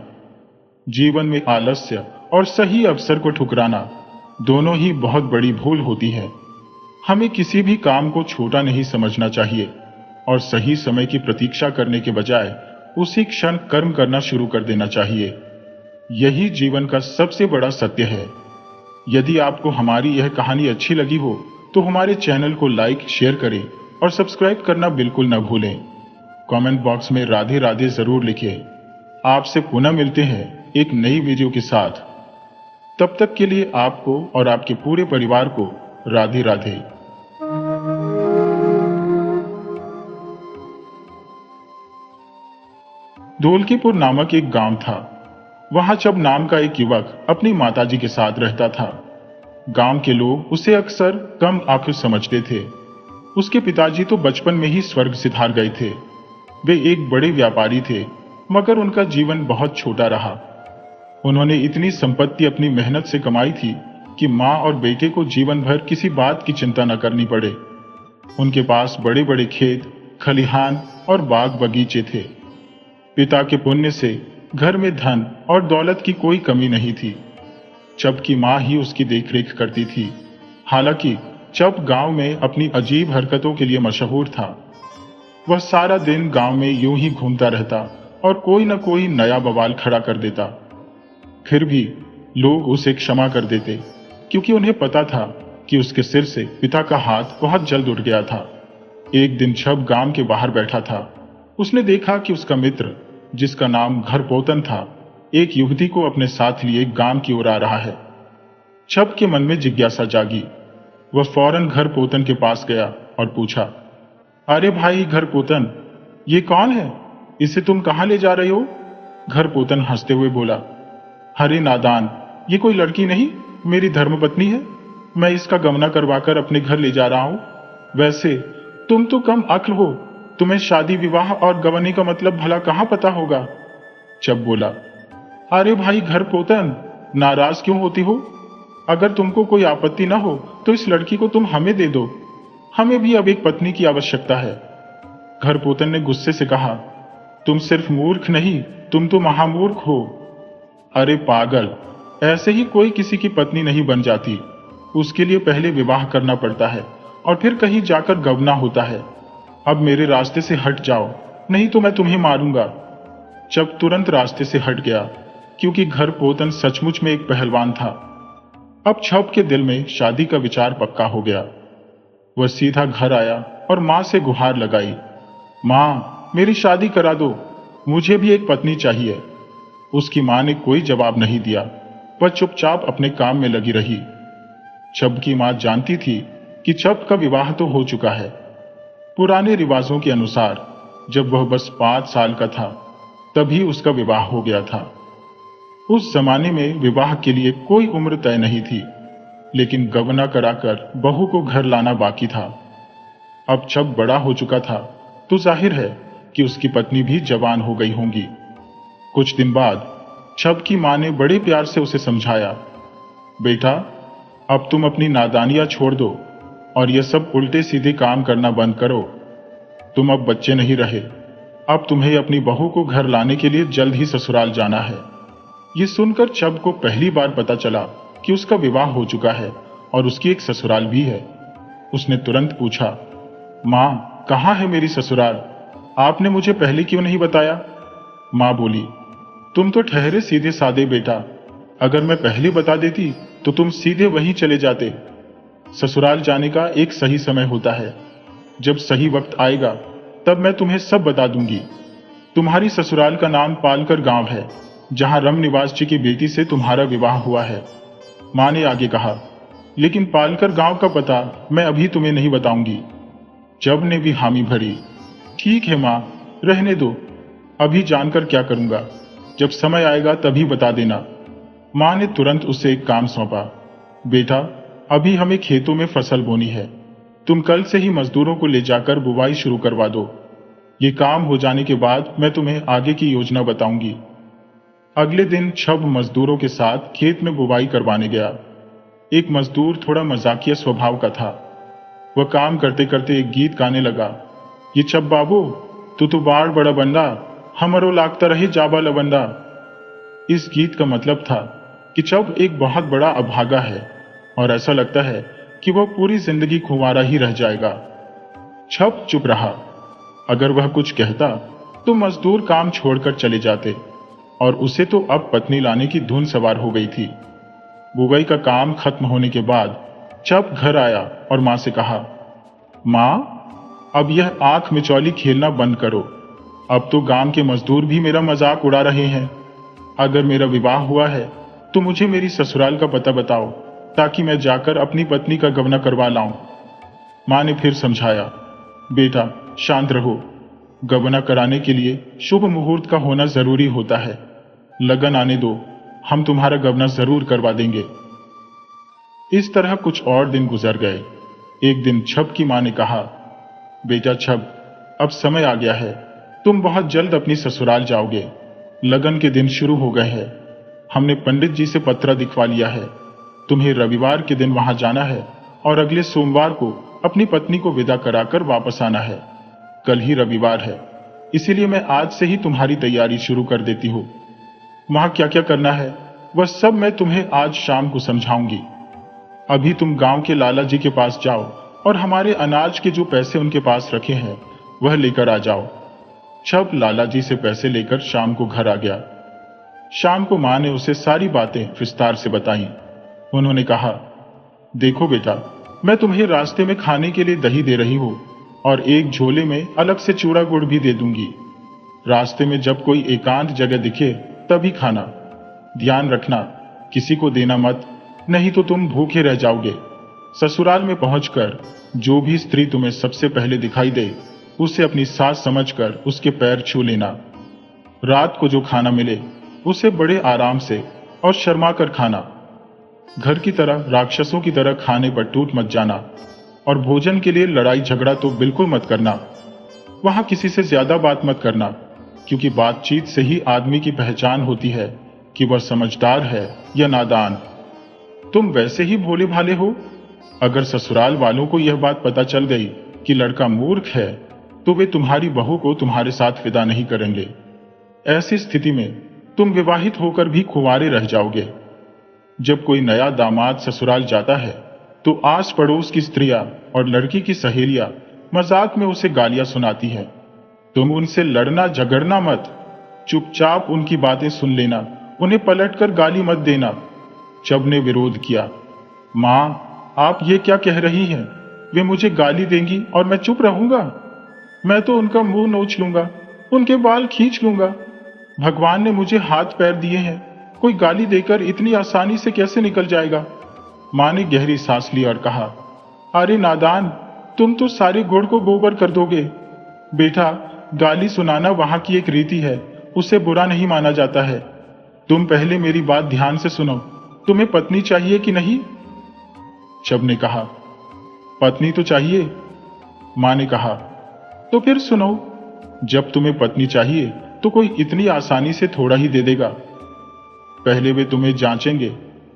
जीवन में आलस्य और सही अवसर को ठुकराना दोनों ही बहुत बड़ी भूल होती है। हमें किसी भी काम को छोटा नहीं समझना चाहिए और सही समय की प्रतीक्षा करने के बजाय उसी क्षण कर्म करना शुरू कर देना चाहिए। यही जीवन का सबसे बड़ा सत्य है। यदि आपको हमारी यह कहानी अच्छी लगी हो तो हमारे चैनल को लाइक, शेयर करें और सब्सक्राइब करना बिल्कुल न भूलें। कमेंट बॉक्स में राधे राधे जरूर लिखिए। आपसे पुनः मिलते हैं एक नई वीडियो के साथ। तब तक के लिए आपको और आपके पूरे परिवार को राधे राधे। धौलकीपुर नामक एक गांव था। वहां चब नाम का एक युवक अपनी माताजी के साथ रहता था। गांव के लोग उसे अक्सर कम आंख समझते थे। उसके पिताजी तो बचपन में ही स्वर्ग सिधार गए थे। वे एक बड़े व्यापारी थे, मगर उनका जीवन बहुत छोटा रहा। उन्होंने इतनी संपत्ति अपनी मेहनत से कमाई थी कि मां और बेटे को जीवन भर किसी बात की चिंता न करनी पड़े। उनके पास बड़े बड़े खेत, खलिहान और बाग बगीचे थे। पिता के पुण्य से घर में धन और दौलत की कोई कमी नहीं थी। चब की मां ही उसकी देखरेख करती थी। हालांकि चब गांव में अपनी अजीब हरकतों के लिए मशहूर था। वह सारा दिन गांव में यूं ही घूमता रहता और कोई न कोई नया बवाल खड़ा कर देता। फिर भी लोग उसे क्षमा कर देते, क्योंकि उन्हें पता था कि उसके सिर से पिता का हाथ बहुत जल्द उठ गया था। एक दिन छब गांव के बाहर बैठा था। उसने देखा कि उसका मित्र, जिसका नाम घरपोतन था, एक युवती को अपने साथ लिए गांव की ओर आ रहा है। छब के मन में जिज्ञासा जागी। वह फौरन घरपोतन के पास गया और पूछा, अरे भाई घरपोतन, ये कौन है? इसे तुम कहां ले जा रहे हो? घरपोतन हंसते हुए बोला, अरे नादान, ये कोई लड़की नहीं, मेरी धर्मपत्नी है। मैं इसका गमना करवाकर अपने घर ले जा रहा हूं। वैसे तुम तो कम अक्ल हो, तुम्हें शादी विवाह और गवनी का मतलब भला कहां पता होगा? चब बोला, अरे भाई घरपोतन, नाराज क्यों होती हो? अगर तुमको कोई आपत्ति न हो तो इस लड़की को तुम हमें दे दो। हमें भी अब एक पत्नी की आवश्यकता है। घरपोतन ने गुस्से से कहा, तुम सिर्फ मूर्ख नहीं, तुम तो महामूर्ख हो। अरे पागल, ऐसे ही कोई किसी की पत्नी नहीं बन जाती। उसके लिए पहले विवाह करना पड़ता है और फिर कहीं जाकर गवना होता है। अब मेरे रास्ते से हट जाओ, नहीं तो मैं तुम्हें मारूंगा। चप तुरंत रास्ते से हट गया, क्योंकि घर पोतन सचमुच में एक पहलवान था। अब छप के दिल में शादी का विचार पक्का हो गया। वह सीधा घर आया और मां से गुहार लगाई, मां, मेरी शादी करा दो, मुझे भी एक पत्नी चाहिए। उसकी मां ने कोई जवाब नहीं दिया। वह चुपचाप अपने काम में लगी रही। छब की मां जानती थी कि छब का विवाह तो हो चुका है। पुराने रिवाजों के अनुसार जब वह बस 5 साल का था तभी उसका विवाह हो गया था। उस जमाने में विवाह के लिए कोई उम्र तय नहीं थी, लेकिन गवना कराकर बहू को घर लाना बाकी था। अब छब बड़ा हो चुका था तो जाहिर है कि उसकी पत्नी भी जवान हो गई होंगी। कुछ दिन बाद छब की मां ने बड़े प्यार से उसे समझाया, बेटा, अब तुम अपनी नादानियां छोड़ दो और ये सब उल्टे सीधे काम करना बंद करो। तुम अब बच्चे नहीं रहे। अब तुम्हें अपनी बहू को घर लाने के लिए जल्द ही ससुराल जाना है। ये सुनकर छब को पहली बार पता चला कि उसका विवाह हो चुका है और उसकी एक ससुराल भी है। उसने तुरंत पूछा, मां, कहाँ है मेरी ससुराल? आपने मुझे पहले क्यों नहीं बताया? मां बोली, तुम तो ठहरे सीधे सादे बेटा। अगर मैं पहले बता देती तो तुम सीधे वहीं चले जाते। ससुराल जाने का एक सही समय होता है। जब सही वक्त आएगा तब मैं तुम्हें सब बता दूंगी। तुम्हारी ससुराल का नाम पालकर गांव है, जहां रम निवास जी की बेटी से तुम्हारा विवाह हुआ है। मां ने आगे कहा, लेकिन पालकर गांव का पता मैं अभी तुम्हें नहीं बताऊंगी। जब ने भी हामी भरी, ठीक है मां, रहने दो, अभी जानकर क्या करूंगा, जब समय आएगा तभी बता देना। मां ने तुरंत उसे एक काम सौंपा, बेटा, अभी हमें खेतों में फसल बोनी है। तुम कल से ही मजदूरों को ले जाकर बुवाई शुरू करवा दो। ये काम हो जाने के बाद मैं तुम्हें आगे की योजना बताऊंगी। अगले दिन छब मजदूरों के साथ खेत में बुवाई करवाने गया। एक मजदूर थोड़ा मजाकिया स्वभाव का था। वह काम करते करते एक गीत गाने लगा, ये छब बाबू, तू तो बाढ़ बड़ा बंदा, हमरो लागता रहे जाबा लवंदा। इस गीत का मतलब था कि छब एक बहुत बड़ा अभागा है और ऐसा लगता है कि वह पूरी जिंदगी कुंवारा ही रह जाएगा। छब चुप रहा। अगर वह कुछ कहता तो मजदूर काम छोड़कर चले जाते और उसे तो अब पत्नी लाने की धुन सवार हो गई थी। बुवाई का काम खत्म होने के बाद छब घर आया और मां से कहा, मां, अब यह आंख मिचौली खेलना बंद करो। अब तो गांव के मजदूर भी मेरा मजाक उड़ा रहे हैं। अगर मेरा विवाह हुआ है तो मुझे मेरी ससुराल का पता बताओ, ताकि मैं जाकर अपनी पत्नी का गवना करवा लाऊं। मां ने फिर समझाया, बेटा, शांत रहो। गवना कराने के लिए शुभ मुहूर्त का होना जरूरी होता है। लगन आने दो, हम तुम्हारा गवना जरूर करवा देंगे। इस तरह कुछ और दिन गुजर गए। एक दिन छब की मां ने कहा, बेटा छब, अब समय आ गया है, तुम बहुत जल्द अपनी ससुराल जाओगे। लगन के दिन शुरू हो गए हैं। हमने पंडित जी से पत्रा दिखवा लिया है। तुम्हें रविवार के दिन वहां जाना है और अगले सोमवार को अपनी पत्नी को विदा कराकर वापस आना है। कल ही रविवार है, इसीलिए मैं आज से ही तुम्हारी तैयारी शुरू कर देती हूँ। वहां क्या क्या करना है वह सब मैं तुम्हें आज शाम को समझाऊंगी। अभी तुम गांव के लाला जी के पास जाओ और हमारे अनाज के जो पैसे उनके पास रखे हैं वह लेकर आ जाओ। छब लाला जी से पैसे लेकर शाम को घर आ गया। शाम को मां ने उसे सारी बातें विस्तार से बताई। उन्होंने कहा, देखो बेटा, मैं तुम्हें रास्ते में खाने के लिए दही दे रही हूं और एक झोले में अलग से चूड़ा गुड़ भी दे दूंगी। रास्ते में जब कोई एकांत जगह दिखे तभी खाना। ध्यान रखना, किसी को देना मत, नहीं तो तुम भूखे रह जाओगे। ससुराल में पहुंचकर जो भी स्त्री तुम्हें सबसे पहले दिखाई दे उसे अपनी सास समझकर उसके पैर छू लेना। रात को जो खाना मिले उसे बड़े आराम से और शर्मा कर खाना। घर की तरह राक्षसों की तरह खाने पर टूट मत जाना और भोजन के लिए लड़ाई झगड़ा तो बिल्कुल मत करना। वहां किसी से ज्यादा बात मत करना, क्योंकि बातचीत से ही आदमी की पहचान होती है कि वह समझदार है या नादान। तुम वैसे ही भोले भाले हो। अगर ससुराल वालों को यह बात पता चल गई कि लड़का मूर्ख है तो वे तुम्हारी बहू को तुम्हारे साथ विदा नहीं करेंगे। ऐसी स्थिति में तुम विवाहित होकर भी कुंवारे रह जाओगे। जब कोई नया दामाद ससुराल जाता है तो आस पड़ोस की स्त्रियां और लड़की की सहेलियां मजाक में उसे गालियां सुनाती है। तुम उनसे लड़ना झगड़ना मत, चुपचाप उनकी बातें सुन लेना, उन्हें पलटकर गाली मत देना। चब ने विरोध किया। माँ, आप ये क्या कह रही हैं? वे मुझे गाली देंगी और मैं चुप रहूंगा? मैं तो उनका मुंह नोच लूंगा, उनके बाल खींच लूंगा। भगवान ने मुझे हाथ पैर दिए हैं, कोई गाली देकर इतनी आसानी से कैसे निकल जाएगा? माँ ने गहरी सांस ली और कहा, अरे नादान, तुम तो सारे गुड़ को गोबर कर दोगे। बेटा, गाली सुनाना वहां की एक रीति है, उसे बुरा नहीं माना जाता है। तुम पहले मेरी बात ध्यान से सुनो, तुम्हें पत्नी चाहिए कि नहीं? शब ने कहा, पत्नी तो चाहिए। मां ने कहा, तो फिर सुनो, जब तुम्हें पत्नी चाहिए तो कोई इतनी आसानी से थोड़ा ही दे देगा। पहले वे तुम्हें जांचेंगे,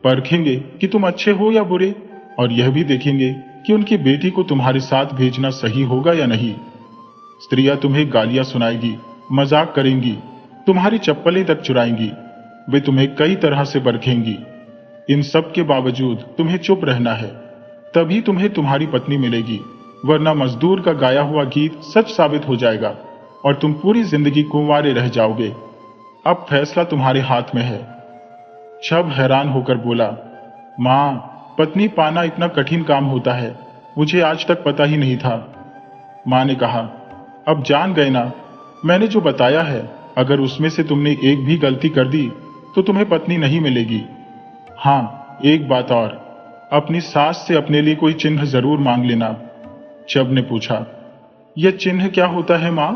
परखेंगे कि तुम अच्छे हो या बुरे, और यह भी देखेंगे कि उनकी बेटी को तुम्हारे साथ भेजना सही होगा या नहीं। स्त्रियां तुम्हें गालियां सुनाएगी, मजाक करेंगी, तुम्हारी चप्पलें तक चुराएंगी, वे तुम्हें कई तरह से परखेंगी। इन सब के बावजूद तुम्हें चुप रहना है, तभी तुम्हें तुम्हारी पत्नी मिलेगी, वरना मजदूर का गाया हुआ गीत सच साबित हो जाएगा और तुम पूरी जिंदगी कुंवारे रह जाओगे। अब फैसला तुम्हारे हाथ में है। शब हैरान होकर बोला, मां, पत्नी पाना इतना कठिन काम होता है, मुझे आज तक पता ही नहीं था। मां ने कहा, अब जान गए ना, मैंने जो बताया है, अगर उसमें से तुमने एक भी गलती कर दी तो तुम्हें पत्नी नहीं मिलेगी। हाँ, एक बात और, अपनी सास से अपने लिए कोई चिन्ह जरूर मांग लेना। शब ने पूछा, यह चिन्ह क्या होता है मां?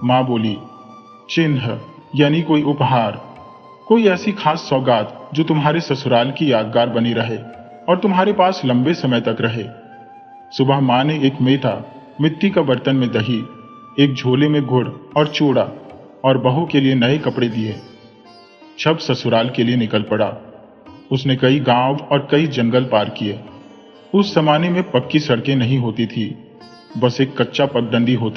मां बोली, चिन्ह यानी कोई उपहार, कोई ऐसी खास सौगात जो तुम्हारे ससुराल की यादगार बनी रहे और तुम्हारे पास लंबे समय तक रहे। सुबह मां ने एक मेटा, मिट्टी का बर्तन में दही, एक झोले में गुड़ और चूड़ा और बहू के लिए नए कपड़े दिए। शब ससुराल के लिए निकल पड़ा। उसने कई गांव और कई जंगल पार किए। उस जमाने में पक्की सड़कें नहीं होती थी, बस एक कच्चा पगडंडी होता